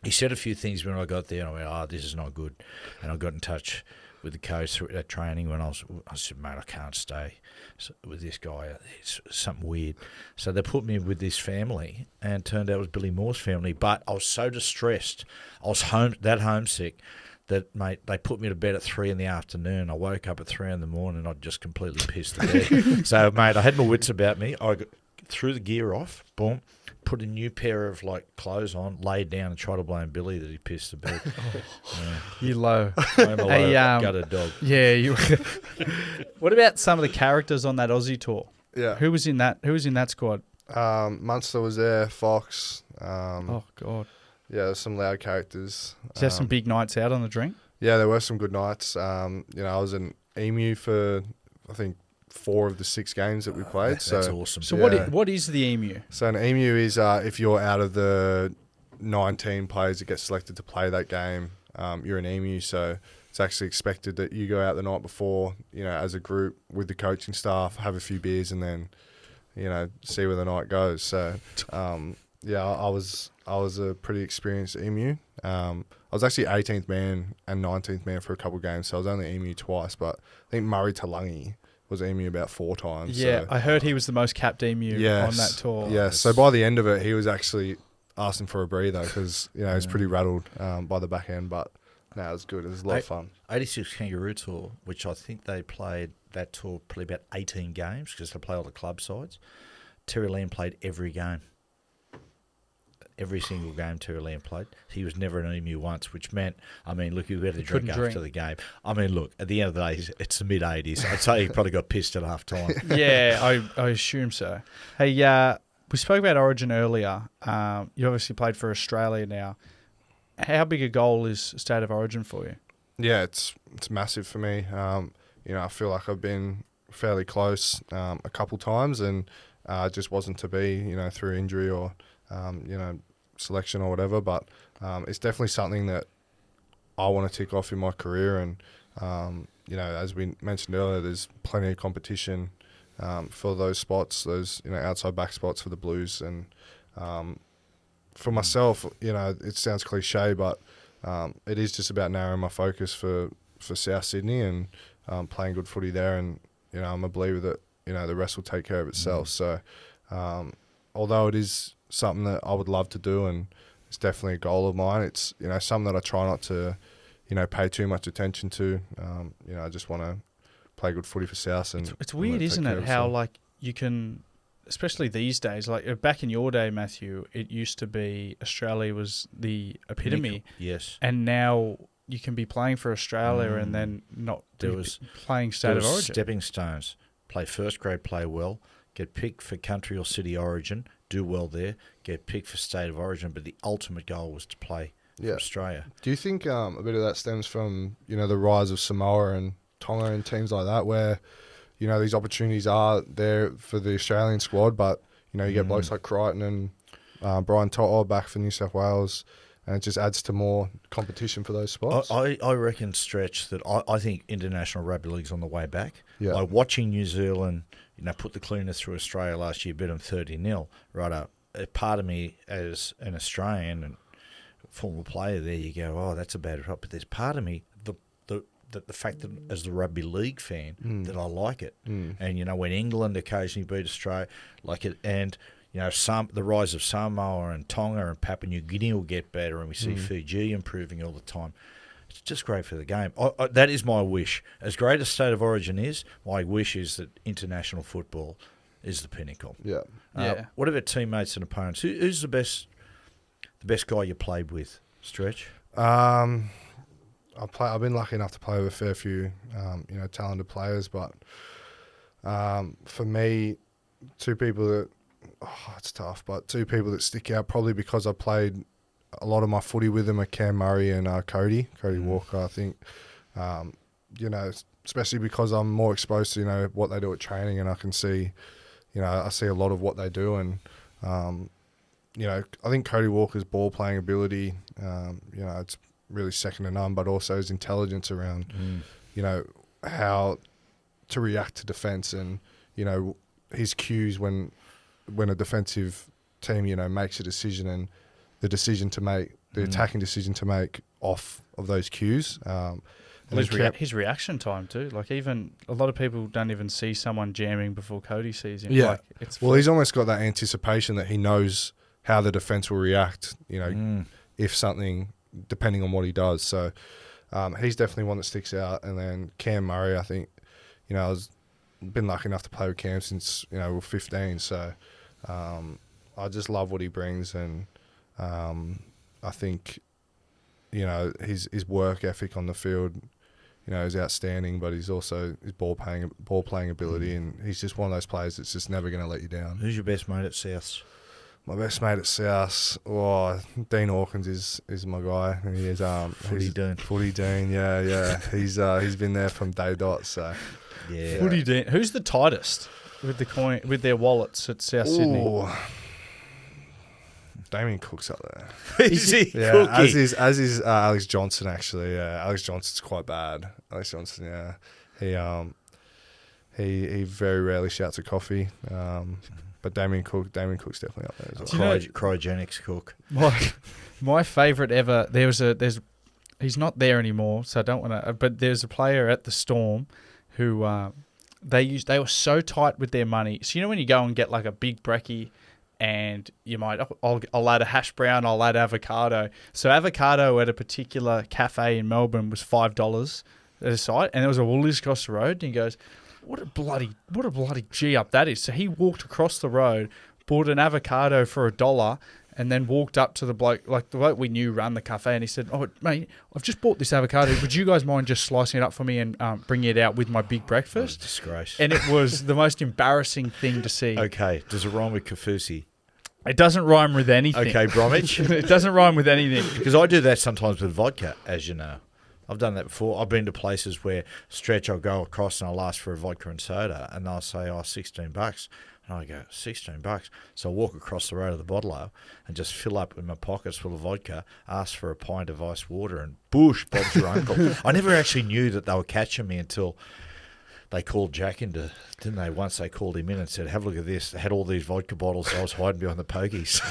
he said a few things when I got there, and I went, "Oh, this is not good." And I got in touch with the coach at training when I said, "Mate, I can't stay with this guy. It's something weird." So they put me with this family, and it turned out it was Billy Moore's family. But I was so distressed, I was homesick. That, mate, they put me to bed at 3 in the afternoon. I woke up at 3 in the morning and I'd just completely pissed the bed. So, mate, I had my wits about me. I threw the gear off, boom, put a new pair of, clothes on, laid down and tried to blame Billy that he pissed the bed. You low. I'm a low gutted dog. Yeah. You. What about some of the characters on that Aussie tour? Yeah. Who was in that squad? Munster was there, Fox. Oh, God. Yeah, there's some loud characters. Is there some big nights out on the drink? Yeah, there were some good nights. I was in Emu for, I think, 4 of the 6 games that we played. That's awesome. So what is the Emu? So an Emu is if you're out of the 19 players that get selected to play that game, you're an Emu. So it's actually expected that you go out the night before, as a group with the coaching staff, have a few beers, and then, see where the night goes. So, I was a pretty experienced Emu. I was actually 18th man and 19th man for a couple of games, so I was only Emu twice. But I think Murray Talangi was Emu about 4 times. Yeah, so. I heard he was the most capped Emu on that tour. Yes, so by the end of it, he was actually asking for a breather because he was pretty rattled by the back end. But no, it was good. It was a lot of fun. 86 Kangaroo Tour, which I think they played that tour probably about 18 games because they play all the club sides. Terry Lamb played every game. Every single game Terry Lamb played. He was never an Emu once, which meant, look, you had to drink after the game. Look, at the end of the day, it's the mid-80s. I'd say he probably got pissed at half time. Yeah, I assume so. Hey, we spoke about Origin earlier. You obviously played for Australia now. How big a goal is State of Origin for you? Yeah, it's massive for me. I feel like I've been fairly close a couple times and just wasn't to be, through injury or selection or whatever, but it's definitely something that I want to tick off in my career. And as we mentioned earlier, there's plenty of competition for those spots, those outside back spots for the Blues. And for myself, it sounds cliche, but it is just about narrowing my focus for South Sydney and playing good footy there. And I'm a believer that the rest will take care of itself. So although it is something that I would love to do, and it's definitely a goal of mine. It's something that I try not to, pay too much attention to. I just want to play good footy for South. And it's weird, isn't it? How you can, especially these days. Back in your day, Matthew, it used to be Australia was the epitome. Yes, and now you can be playing for Australia and then not playing State of Origin. Stepping stones. Play first grade, play well. Get picked for country or city origin, do well there, get picked for State of Origin, but the ultimate goal was to play for Australia. Do you think a bit of that stems from, the rise of Samoa and Tonga and teams like that where, these opportunities are there for the Australian squad, but, you get blokes like Crichton and Brian Toto back for New South Wales, and it just adds to more competition for those spots. I reckon, Stretch, that I think international rugby league's on the way back. Yeah. Like watching New Zealand, put the cleaners through Australia last year, beat them 30-0. Right up. A part of me as an Australian and former player there, you go, oh, that's a bad result. But there's part of me, the fact that as the rugby league fan, that I like it. And, when England occasionally beat Australia, like it, and, the rise of Samoa and Tonga and Papua New Guinea will get better, and we see Fiji improving all the time. It's just great for the game. That is my wish. As great as State of Origin is, my wish is that international football is the pinnacle. Yeah. What about teammates and opponents? Who's the best guy you played with, Stretch? I've been lucky enough to play with a fair few, talented players, but for me, two people that it's tough, but two people that stick out probably because I played a lot of my footy with them are Cam Murray and Cody Walker. I think, especially because I'm more exposed to what they do at training, and I can see, I see a lot of what they do, and I think Cody Walker's ball playing ability, it's really second to none, but also his intelligence around, how to react to defence, and his cues when a defensive team makes a decision, and the decision to make, the attacking decision to make off of those cues. His reaction time too. Like, even a lot of people don't even see someone jamming before Cody sees him. Yeah. Like, he's almost got that anticipation that he knows how the defence will react, if something, depending on what he does. So he's definitely one that sticks out. And then Cam Murray, I think, I've been lucky enough to play with Cam since, we're 15. So I just love what he brings. And I think, his work ethic on the field, is outstanding, but he's also his ball playing ability, and he's just one of those players that's just never going to let you down. Who's your best mate at Souths? My best mate at South, Dean Hawkins is my guy. And he is Footy Dean, yeah. He's been there from day dot. So yeah. Footy Dean. Who's the tightest with their wallets at South Sydney? Damien Cook's up there. Is he? Yeah, Cookie? as is Alex Johnson, actually. Yeah, Alex Johnson's quite bad. Alex Johnson, yeah. He very rarely shouts at coffee. But Damien Cook's definitely up there as well. Cryogenics Cook. My favourite ever. He's not there anymore, so I don't want to. But there's a player at the Storm who they were so tight with their money. So when you go and get like a big brekkie, and you might, I'll add a hash brown, I'll add avocado. So avocado at a particular cafe in Melbourne was $5 at a site, and there was a Woolies across the road, and he goes, what a bloody G up that is. So he walked across the road, bought an avocado for $1, and then walked up to the bloke, like the bloke we knew ran the cafe, and he said, oh, mate, I've just bought this avocado. Would you guys mind just slicing it up for me and bringing it out with my big breakfast? Disgrace. And it was the most embarrassing thing to see. Okay, does it rhyme with Kafusi? It doesn't rhyme with anything. Okay, Bromwich. It doesn't rhyme with anything. Because I do that sometimes with vodka, as you know. I've done that before. I've been to places where I'll go across and I'll ask for a vodka and soda, and they'll say, $16. And I go, $16? So I walk across the road to the bottle and just fill up in my pockets full of vodka, ask for a pint of ice water, and boosh, Bob's your uncle. I never actually knew that they were catching me until they called Jack into, didn't they? Once they called him in and said, have a look at this. They had all these vodka bottles. I was hiding behind the pokies.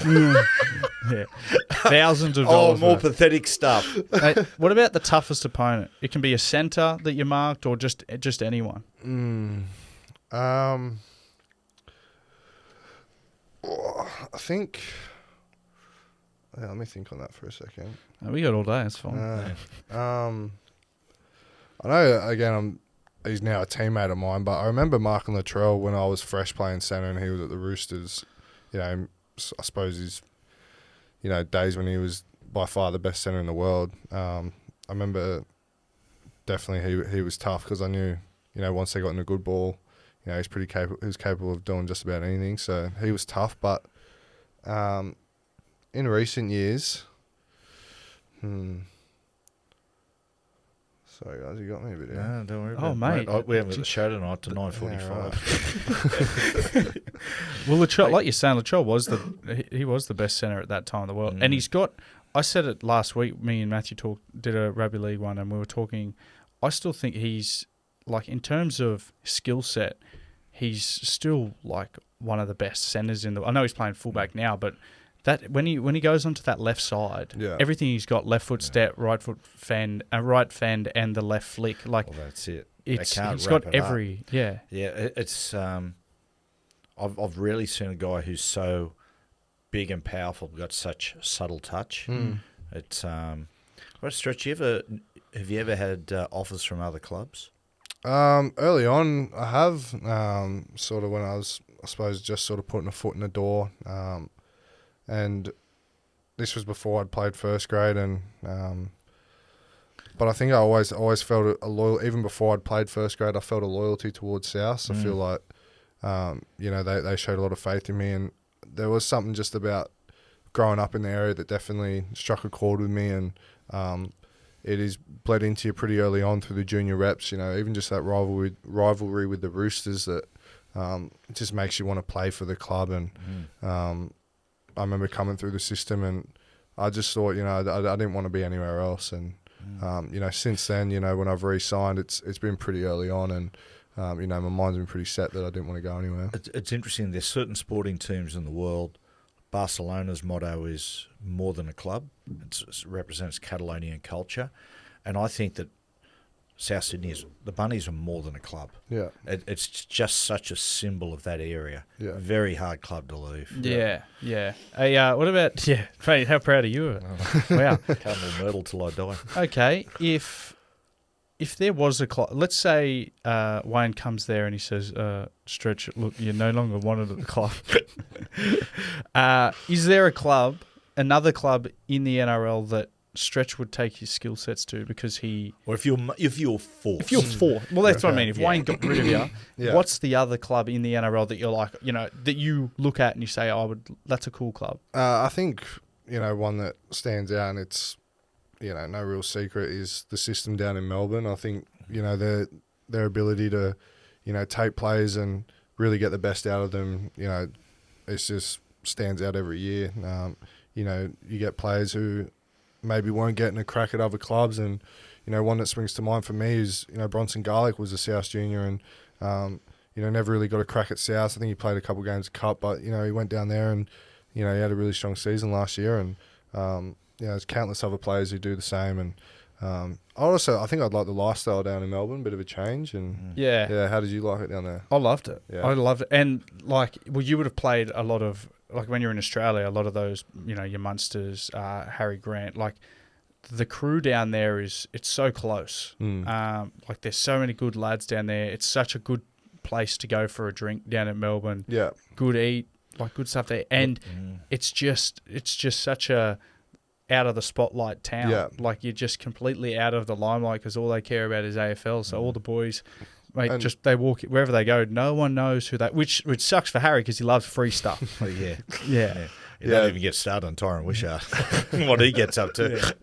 Yeah. Thousands of dollars. More pathetic stuff. Hey, what about the toughest opponent? It can be a centre that you marked, or just anyone. I think. Yeah, let me think on that for a second. We got all day. It's fine. I know. Again, he's now a teammate of mine, but I remember Mark Latrell when I was fresh playing centre and he was at the Roosters. I suppose he's, days when he was by far the best centre in the world. I remember definitely he was tough because I knew, once they got in a good ball, he's pretty capable. He was capable of doing just about anything. So he was tough, but in recent years, sorry guys, you got me a bit here. No, don't worry. Mate, we haven't got the show tonight to 9:45. Well, Latrell, like you're saying, Latrell was the best centre at that time in the world, and he's got I said it last week. Me and Matthew did a rugby league one, and we were talking. I still think he's like, in terms of skill set, he's still like one of the best centers in the. I know he's playing fullback now, but that when he goes onto that left side, everything he's got, left foot step, right foot fend, right fend, and the left flick. Like, well, that's it. He's got every Yeah. It's I've rarely seen a guy who's so big and powerful, got such subtle touch. It's what a stretch. Have you ever had offers from other clubs? Early on, I have sort of when I was, I suppose, just sort of putting a foot in the door, and this was before I'd played first grade, and but I think I always felt a loyal. Even before I'd played first grade, I felt a loyalty towards South. I feel like they showed a lot of faith in me, and there was something just about growing up in the area that definitely struck a chord with me, and it is bled into you pretty early on through the junior reps. Even just that rivalry with the Roosters that it just makes you want to play for the club. And I remember coming through the system, and I just thought, I didn't want to be anywhere else. And since then, when I've re-signed, it's been pretty early on, and my mind's been pretty set that I didn't want to go anywhere. It's interesting. There's certain sporting teams in the world. Barcelona's motto is more than a club. It represents Catalonian culture. And I think that South Sydney the Bunnies are more than a club. Yeah. It's just such a symbol of that area. Yeah. Very hard club to leave. Yeah. Hey, what about, mate, how proud are you? Wow. Can't medal till I die. Okay, if there was a club, let's say Wayne comes there and he says, Stretch, look, you're no longer wanted at the club. Is there another club in the NRL that Stretch would take his skill sets to because he... Or if you're forced. If you're forced. Well, that's what I mean. If Wayne got rid of you, what's the other club in the NRL that you're like, that you look at and you say, that's a cool club? I think, one that stands out, and it's, no real secret, is the system down in Melbourne. I think, their ability to, take players and really get the best out of them, it just stands out every year. You get players who maybe weren't getting a crack at other clubs, and one that springs to mind for me is Bronson Garlick was a South junior, and never really got a crack at South. I think he played a couple of games of Cup, but he went down there and he had a really strong season last year, and there's countless other players who do the same. And I think I'd like the lifestyle down in Melbourne, bit of a change. And how did you like it down there? I loved it. Yeah. I loved it. And you would have played a lot of, when you're in Australia, a lot of those, your Munsters, Harry Grant, the crew down there it's so close. There's so many good lads down there. It's such a good place to go for a drink down in Melbourne. Yeah. Good eat, good stuff there. And it's just such a out of the spotlight town. Yeah. You're just completely out of the limelight because all they care about is AFL. So all the boys... Mate, they walk wherever they go. No one knows who they. Which sucks for Harry because he loves free stuff. Oh, yeah. You Yeah. don't even get started on Tyron Wishart. What he gets up to.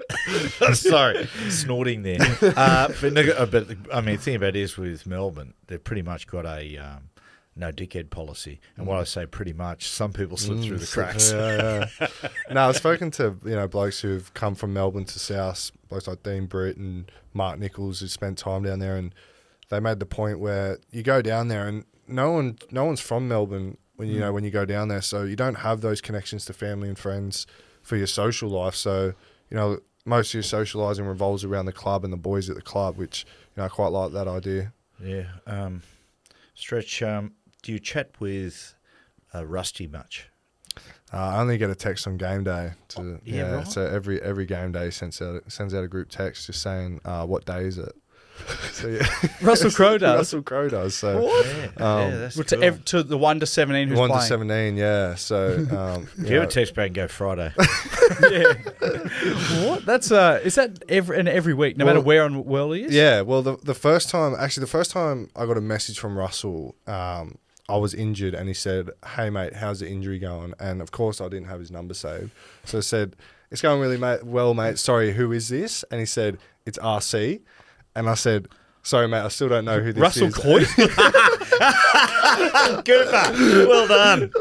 Yeah. Sorry, snorting there. But I mean, the thing about it is with Melbourne, they've pretty much got a no dickhead policy. And what I say pretty much, some people slip through the cracks. Yeah. No, I've spoken to blokes who've come from Melbourne to South, blokes like Dean Britt and Mark Nichols who spent time down there, and they made the point where you go down there and no one's from Melbourne when when you go down there, so you don't have those connections to family and friends for your social life. So most of your socialising revolves around the club and the boys at the club, which I quite like that idea. Yeah. Stretch, do you chat with Rusty much? I only get a text on game day. Right. So every game day sends out a group text just saying what day is it. So, yeah. Russell Crowe does. Russell Crowe does. So That's cool. To the 1 to 17 who's 1 playing. to 17, yeah. So If you have a text back and go Friday. Yeah. What? That's is that every week, no matter where on the world he is? Yeah. Well, the first time I got a message from Russell, I was injured, and he said, "Hey mate, how's the injury going?" And of course, I didn't have his number saved, so I said, "It's going really well, mate. Sorry, who is this?" And he said, "It's RC." And I said, Sorry, mate. I still don't know who this Russell is. Coy? Cooper, well done.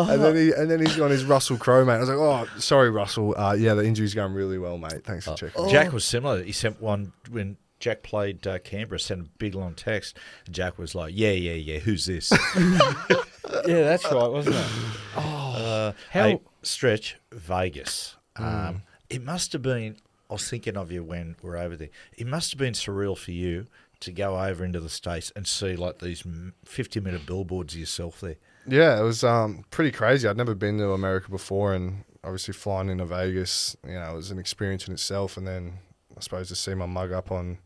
And then he's on his Russell Crowe, mate. I was like, oh, sorry, Russell. Yeah, the injury's going really well, mate. Thanks for checking. Jack was similar. He sent one when Jack played Canberra, sent a big long text. And Jack was like, yeah, who's this? Yeah, that's right, wasn't it? How Stretch, Vegas. It must have been, I was thinking of you when we were over there. It must have been surreal for you to go over into the States and see like these 50-minute billboards of yourself there. Yeah, it was pretty crazy. I'd never been to America before, and obviously flying into Vegas, you know, it was an experience in itself. And then I suppose to see my mug up on,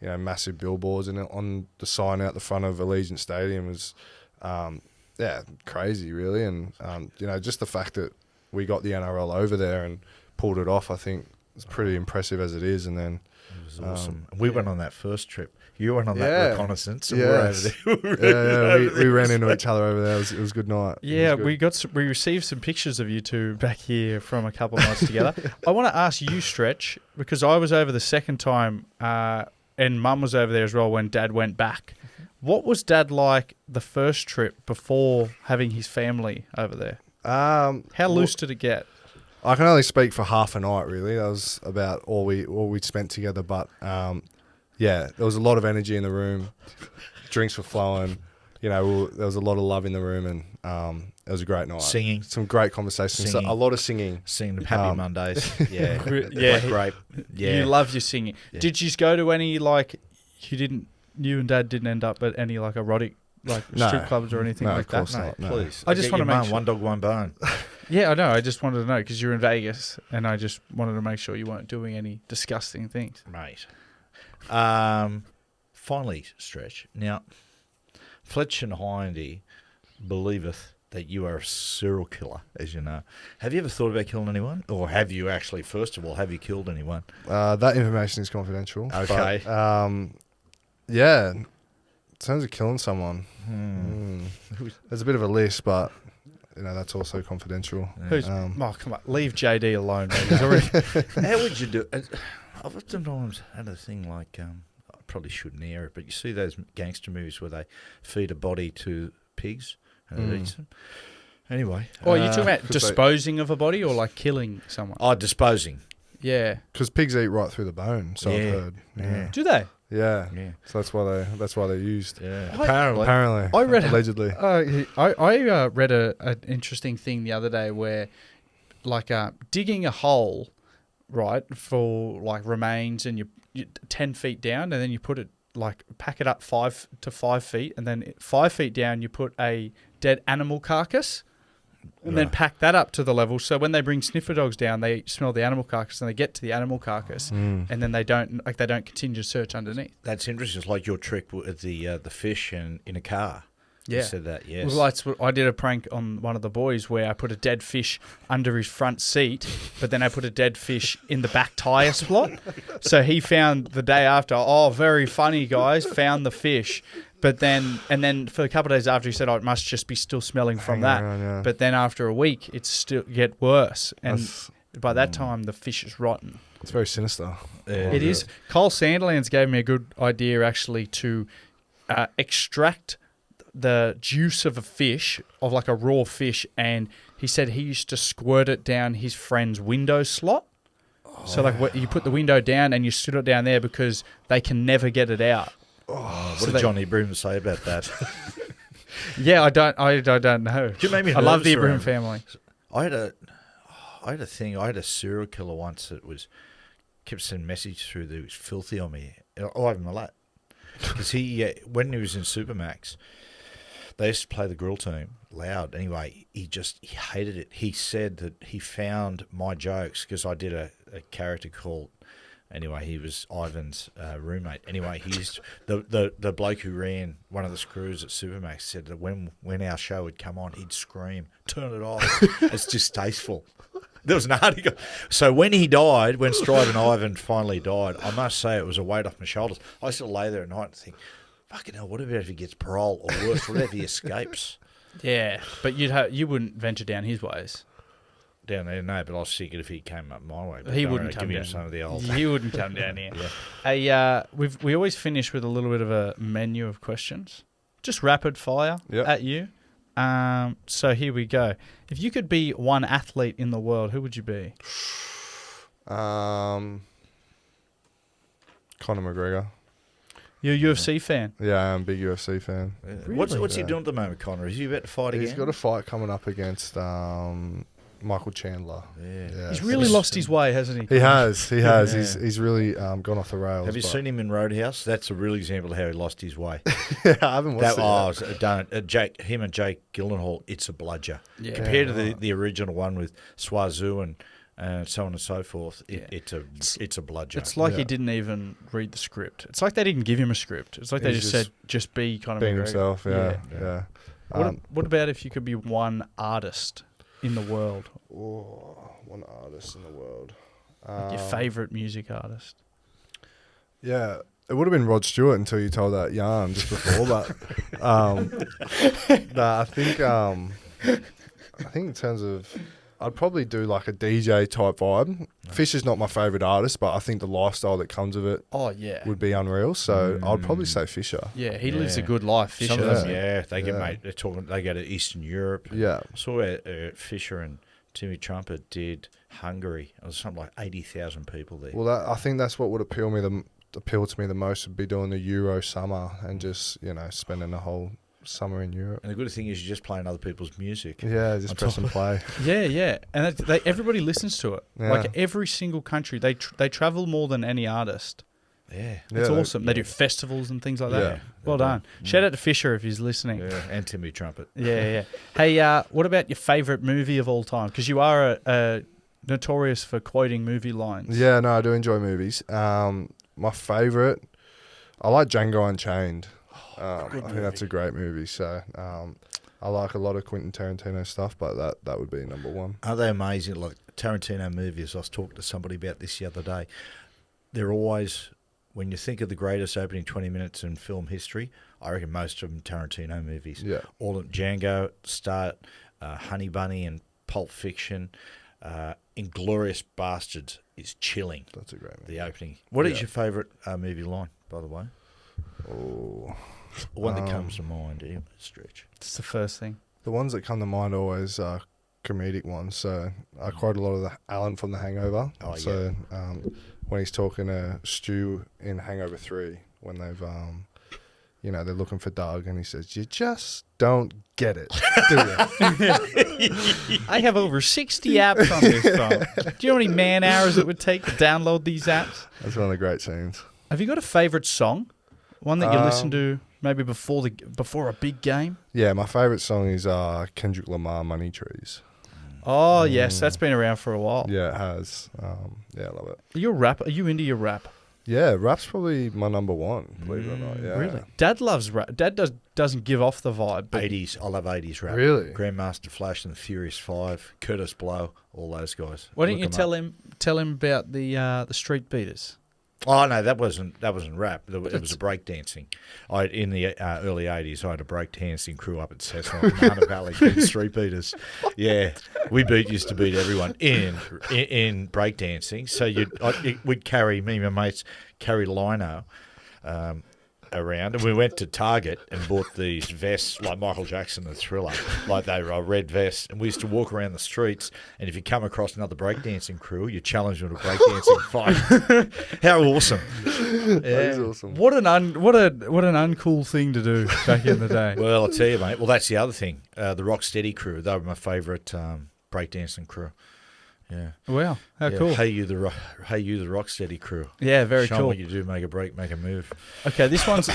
you know, massive billboards and on the sign out the front of Allegiant Stadium was, crazy really. And you know, just the fact that we got the NRL over there and pulled it off, I think it's pretty impressive as it is. And then it was awesome. We went on that first trip. You went on that reconnaissance, and we're over there. We ran into each other over there. It was a good night. Yeah, we received some pictures of you two back here from a couple of nights together. I want to ask you, Stretch, because I was over the second time, and Mum was over there as well when Dad went back. What was Dad like the first trip before having his family over there? How loose did it get? I can only speak for half a night, really. That was about all we'd spent together. But there was a lot of energy in the room. Drinks were flowing. You know, there was a lot of love in the room, and it was a great night. Singing, some great conversations. A lot of singing. Singing Happy Mondays. Yeah, yeah, great. Yeah, you love your singing. Yeah. Did you go to any you and Dad didn't end up at any like erotic strip clubs or anything like that? No, of course not. No. Please. I just want to make sure. One dog, one bone. Yeah, I know. I just wanted to know because you're in Vegas, and I just wanted to make sure you weren't doing any disgusting things, mate. Finally, Stretch. Now, Fletch and Hindy believeth that you are a serial killer, as you know. Have you ever thought about killing anyone, or have you actually? First of all, have you killed anyone? That information is confidential. Okay. But, yeah. In terms of killing someone, there's a bit of a list, but you know that's also confidential. Come on, leave JD alone. Mate. How would you do it? I've sometimes had a thing like, I probably shouldn't air it, but you see those gangster movies where they feed a body to pigs and it eats them. Anyway. Oh, are you talking about disposing of a body or like killing someone? Oh, disposing. Yeah. Because pigs eat right through the bone, so I've heard. Yeah. Do they? Yeah. So that's why they're used. Yeah. Apparently. I read allegedly. I read an interesting thing the other day where, like, digging a hole, right, for like remains, and you 10 feet down, and then you put it pack it up 5 to 5 feet, and then 5 feet down you put a dead animal carcass. And then pack that up to the level, so when they bring sniffer dogs down, they smell the animal carcass, and they get to the animal carcass, and then they don't continue to search underneath. That's interesting. It's like your trick with the fish in a car. Yeah, you said that. Yes. Well, I did a prank on one of the boys where I put a dead fish under his front seat, but then I put a dead fish in the back tire slot. So he found the day after. Oh, very funny, guys! Found the fish. But then for a couple of days after, he said, it must just be still smelling from that. Yeah. But then after a week, it's still get worse. And by that time, the fish is rotten. It's very sinister. It is. Cole Sanderlands gave me a good idea, actually, to extract the juice of a fish, of like a raw fish. And he said he used to squirt it down his friend's window slot. So like you put the window down and you stood it down there because they can never get it out. What did Johnny Broom say about that? Yeah, I don't know. You made me I love the nervous Broom family. I had a thing. I had a serial killer once that kept sending messages through that was filthy on me. Ivan Milat, because when he was in Supermax, they used to play the grill team loud. Anyway, he hated it. He said that he found my jokes because I did a character called. Anyway, he was Ivan's roommate. Anyway, he used the bloke who ran one of the screws at Supermax said that when our show would come on, he'd scream, "Turn it off! It's distasteful." There was an article. So when he died, when Stride and Ivan finally died, I must say it was a weight off my shoulders. I used to lay there at night and think, "Fucking hell! What about if he gets parole or worse? What if he escapes?" Yeah, but you wouldn't venture down his ways. down there. No, but I was sick if he came up my way. But He don't wouldn't give come him down. some of the old. He wouldn't come down here. Yeah. We always finish with a little bit of a menu of questions, just rapid fire at you. So here we go. If you could be one athlete in the world, who would you be? Conor McGregor. You're a UFC fan. Yeah, I'm a big UFC fan. Yeah. Really? What's he doing at the moment, Connor? Is he about to fight again? He's got a fight coming up against Michael Chandler. Yeah. He's really lost his way, hasn't he? He has. Yeah. He's really gone off the rails. Have you seen him in Roadhouse? That's a real example of how he lost his way. Yeah, I haven't watched it. Don't. Him and Jake Gyllenhaal, it's a bludger. Yeah. Compared to the original one with Swazu and so on and so forth, it's a bludger. It's like he didn't even read the script. It's like they didn't give him a script. It's like they just said, just be kind of being himself. Yeah. What about if you could be one artist in the world? One artist in the world. Like your favourite music artist? Yeah, it would have been Rod Stewart until you told that yarn just before. But I think in terms of, I'd probably do like a DJ type vibe. Fisher's not my favourite artist, but I think the lifestyle that comes with it would be unreal. So I'd probably say Fisher. Yeah, he lives a good life, Fisher. Some of them, they get they go to Eastern Europe. Yeah. I saw Fisher and Timmy Trumpet did Hungary. It was something like 80,000 people there. Well, I think that's what would appeal to me the most, would be doing the Euro summer and just, spending the whole summer in Europe. And the good thing is you're just playing other people's music. Yeah, just press and play. Yeah. And everybody listens to it. Yeah. Like every single country, they travel more than any artist. Yeah. It's awesome. They do festivals and things like that. Yeah. Well done. Shout out to Fisher if he's listening. Yeah, and Timmy Trumpet. Yeah. Hey, what about your favourite movie of all time? Because you are notorious for quoting movie lines. Yeah, no, I do enjoy movies. My favourite, I like Django Unchained. I think that's a great movie. So I like a lot of Quentin Tarantino stuff, but that would be number one. Are they amazing? Like Tarantino movies, I was talking to somebody about this the other day. They're always, when you think of the greatest opening 20 minutes in film history, I reckon most of them Tarantino movies. Yeah. All of Django, Start, Honey Bunny and Pulp Fiction, Inglourious Bastards is chilling. That's a great movie. The opening. What is your favourite movie line, by the way? Oh, One that comes to mind, Stretch. It's the first thing. the ones that come to mind are always comedic ones. So I quote a lot of the Alan from The Hangover. Oh, so when he's talking to Stu in Hangover 3, when they've they're looking for Doug, and he says, "You just don't get it, do you?" I have over 60 apps on this phone. Do you know how many man hours it would take to download these apps? That's one of the great scenes. Have you got a favourite song? One that you listen to maybe before a big game? Yeah, my favourite song is Kendrick Lamar, Money Trees. Oh, yes, that's been around for a while. Yeah, it has. I love it. Are you a rapper? Are you into your rap? Yeah, rap's probably my number one, believe it or not. Yeah. Really? Dad loves rap. Dad doesn't give off the vibe. But 80s. I love 80s rap. Really? Grandmaster Flash and the Furious Five, Curtis Blow, all those guys. why don't you Look 'em tell up. him about the Street Beaters? Oh no, that wasn't rap. It was a breakdancing. In the early '80s, I had a breakdancing crew up at Cessna, Manor Valley, called Street Beaters. Yeah, we used to beat everyone in breakdancing. So we'd carry me and my mates carry lino around, and we went to Target and bought these vests like Michael Jackson and Thriller, like they were red vests, and we used to walk around the streets, and if you come across another breakdancing crew, you challenge them to a breakdancing fight. How awesome. That is awesome. What an uncool thing to do back in the day. Well, I'll tell you, mate. Well, that's the other thing. The Rocksteady crew, they were my favourite breakdancing crew. Yeah. Wow, how cool. Hey you the Rocksteady crew. Yeah, very Show 'em cool. what you do, make a break, make a move. Okay, this one's...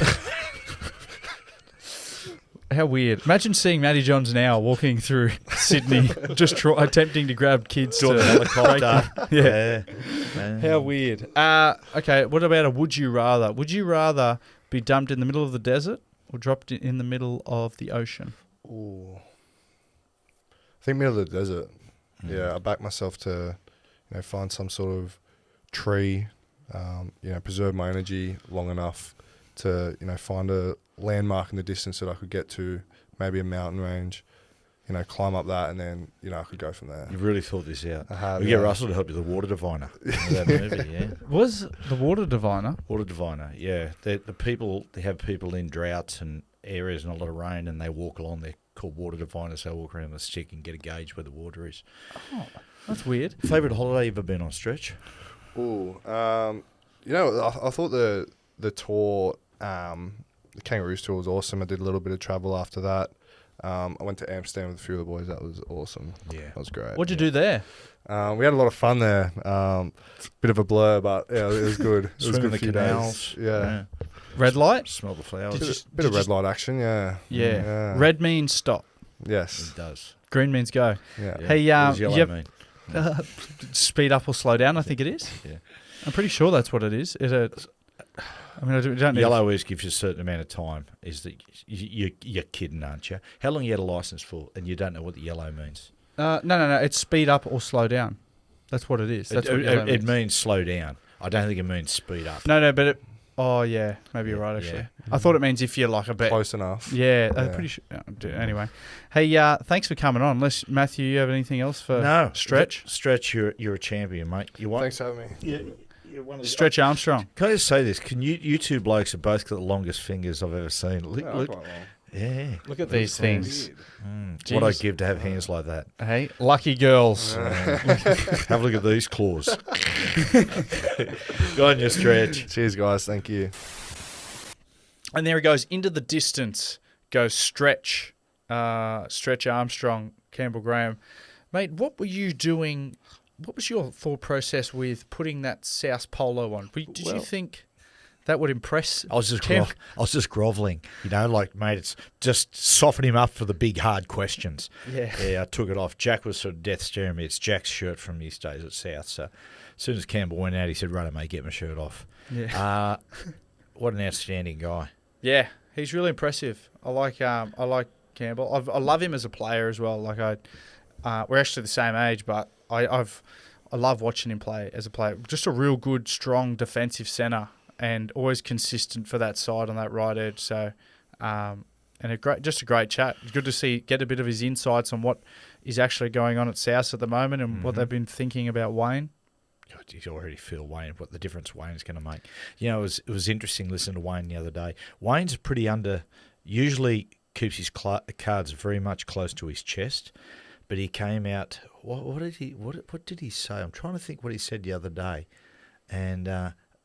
How weird. Imagine seeing Matty Johns now walking through Sydney, just attempting to grab kids Doing to the helicopter. Yeah. Yeah. How weird. Okay, what about a would you rather? Would you rather be dumped in the middle of the desert or dropped in the middle of the ocean? Ooh. I think middle of the desert. Yeah, I back myself to, find some sort of tree, preserve my energy long enough to, find a landmark in the distance that I could get to, maybe a mountain range, climb up that, and then I could go from there. You really thought this out. I have. We get Russell to help you, the Water Diviner. Remember that movie, yeah. Was the Water Diviner? Water Diviner, yeah. They have people in droughts and areas and a lot of rain, and they walk along. They're called Water Diviners. They walk around with a stick and get a gauge where the water is. Oh, that's weird. Favourite holiday you ever been on, Stretch? Ooh, I thought the tour, the Kangaroos tour was awesome. I did a little bit of travel after that. I went to Amsterdam with a few of the boys. That was awesome. Yeah. That was great. What'd you do there? We had a lot of fun there. Bit of a blur, but yeah, it was good. It was Swim in good the few canals. days. Yeah. Red light? Smell the flowers. Bit of red light action, yeah. Yeah. Red means stop. Yes. It does. Green means go. Yeah. Yeah. Hey, What does yellow mean? Speed up or slow down, I think it is. Yeah. I'm pretty sure that's what it is. I don't need Yellow always gives you a certain amount of time. Is that you're kidding, aren't you? How long you had a license for, and you don't know what the yellow means? No. It's speed up or slow down. That's what it is. That's what yellow It means. means slow down. I don't think it means speed up. No, but it... Oh, yeah. Maybe you're right, actually. Yeah. I thought it means if you're like a bit... Close enough. Yeah, I'm pretty sure. Anyway. Hey, thanks for coming on. Matthew, you have anything else for No. Stretch? Stretch, you're a champion, mate. You want? Thanks for having me. You're one of the, Stretch Armstrong. Can I just say this? Can you two blokes have both got the longest fingers I've ever seen. Look, Quite long. yeah. Look at these things. What I Jeez. give to have hands like that. Hey, lucky girls. Have a look at these claws. Go on, your Stretch. Cheers, guys. Thank you. And there he goes. Into the distance goes Stretch. Stretch Armstrong, Campbell Graham. Mate, what were you doing? What was your thought process with putting that South Polo on? Did you think that would impress? I was just grovelling, mate. It's just soften him up for the big hard questions. Yeah. I took it off. Jack was sort of death staring me. It's Jack's shirt from his days at South. So as soon as Campbell went out, he said, "Right, mate, get my shirt off." Yeah. What an outstanding guy. Yeah, he's really impressive. I like Campbell. I love him as a player as well. We're actually the same age, but I love watching him play as a player. Just a real good, strong defensive centre, and always consistent for that side on that right edge. So, and a great chat. Good to get a bit of his insights on what is actually going on at South at the moment and what they've been thinking about Wayne. You already feel what the difference Wayne's going to make. It was interesting listening to Wayne the other day. Wayne's pretty usually keeps his cards very much close to his chest, but he came out. What did he say? I'm trying to think what he said the other day, and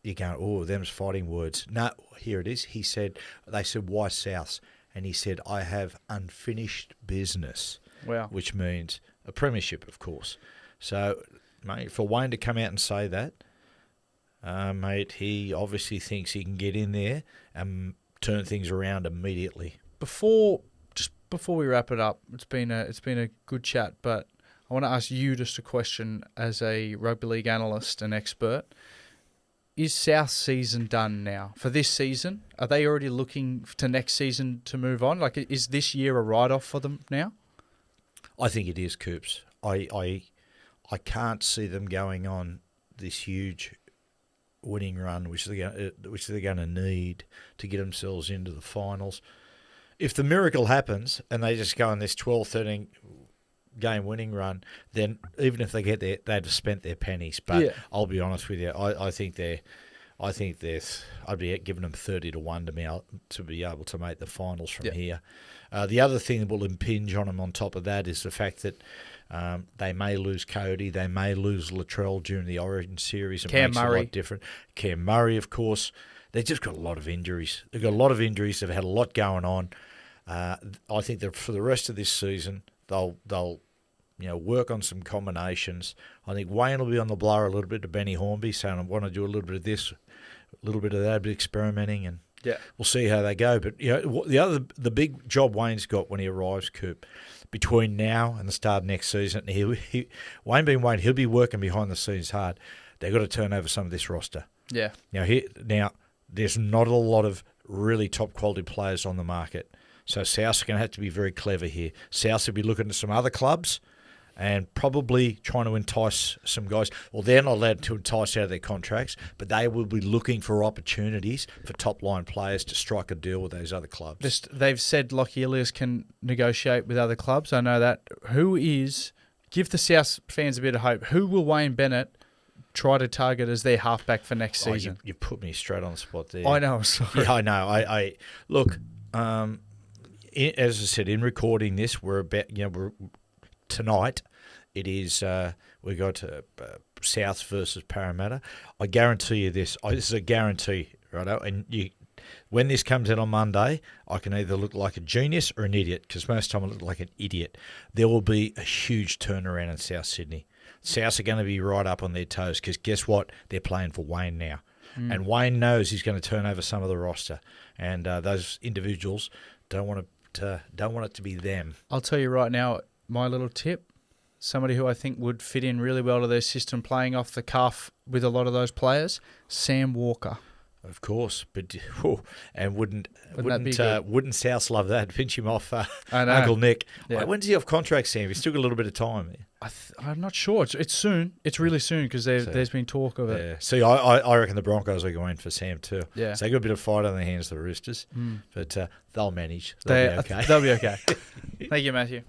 you're going, oh, them's fighting words. No, here it is. They said, why Souths? And he said, I have unfinished business. Wow. Which means a premiership, of course. So, mate, for Wayne to come out and say that, mate, he obviously thinks he can get in there and turn things around immediately. Before we wrap it up, it's been a good chat, but I want to ask you just a question as a rugby league analyst and expert. Is South season done now? For this season, are they already looking to next season to move on? Is this year a write-off for them now? I think it is, Coops. I can't see them going on this huge winning run, which they're going to need to get themselves into the finals. If the miracle happens and they just go on this 12, 13 game winning run, then even if they get there, they'd have spent their pennies. But I'll be honest with you, I'd be giving them 30 to 1 to be able to make the finals from here. The other thing that will impinge on them on top of that is the fact that they may lose Cody, they may lose Latrell during the Origin series. It makes it a lot different. Cam Murray, of course. They've just got a lot of injuries. They've got a lot of injuries. They've had a lot going on. I think that for the rest of this season, they'll work on some combinations. I think Wayne will be on the blower a little bit to Benny Hornby, saying I want to do a little bit of this, a little bit of that, a bit of experimenting, and we'll see how they go. But the big job Wayne's got when he arrives, Coop, between now and the start of next season, Wayne being Wayne, he'll be working behind the scenes hard. They've got to turn over some of this roster. Yeah. Now there's not a lot of really top quality players on the market. So South's going to have to be very clever here. South will be looking at some other clubs and probably trying to entice some guys. Well, they're not allowed to entice out of their contracts, but they will be looking for opportunities for top-line players to strike a deal with those other clubs. They've said Lockie Ilias can negotiate with other clubs. I know that. Give the South fans a bit of hope. Who will Wayne Bennett try to target as their halfback for next season? You put me straight on the spot there. I know, I'm sorry. Yeah, I know. I look, as I said, in recording this, we're tonight. It is we got South versus Parramatta. I guarantee you this. This is a guarantee, righto. And when this comes out on Monday, I can either look like a genius or an idiot, because most of the time I look like an idiot. There will be a huge turnaround in South Sydney. Souths are going to be right up on their toes, because guess what? They're playing for Wayne now. And Wayne knows he's going to turn over some of the roster. And those individuals don't want it to be them. I'll tell you right now, my little tip, somebody who I think would fit in really well to their system, playing off the cuff with a lot of those players, Sam Walker. Of course, but wouldn't South love that? Pinch him off, I know. Uncle Nick. Yeah. When's he off contract, Sam? He's still got a little bit of time. I'm not sure. It's soon. It's really soon, because there's been talk of it. Yeah. See, I reckon the Broncos are going for Sam too. Yeah. So they got a bit of fight on their hands, the Roosters, but they'll manage. They'll be okay. They'll be okay. Thank you, Matthew.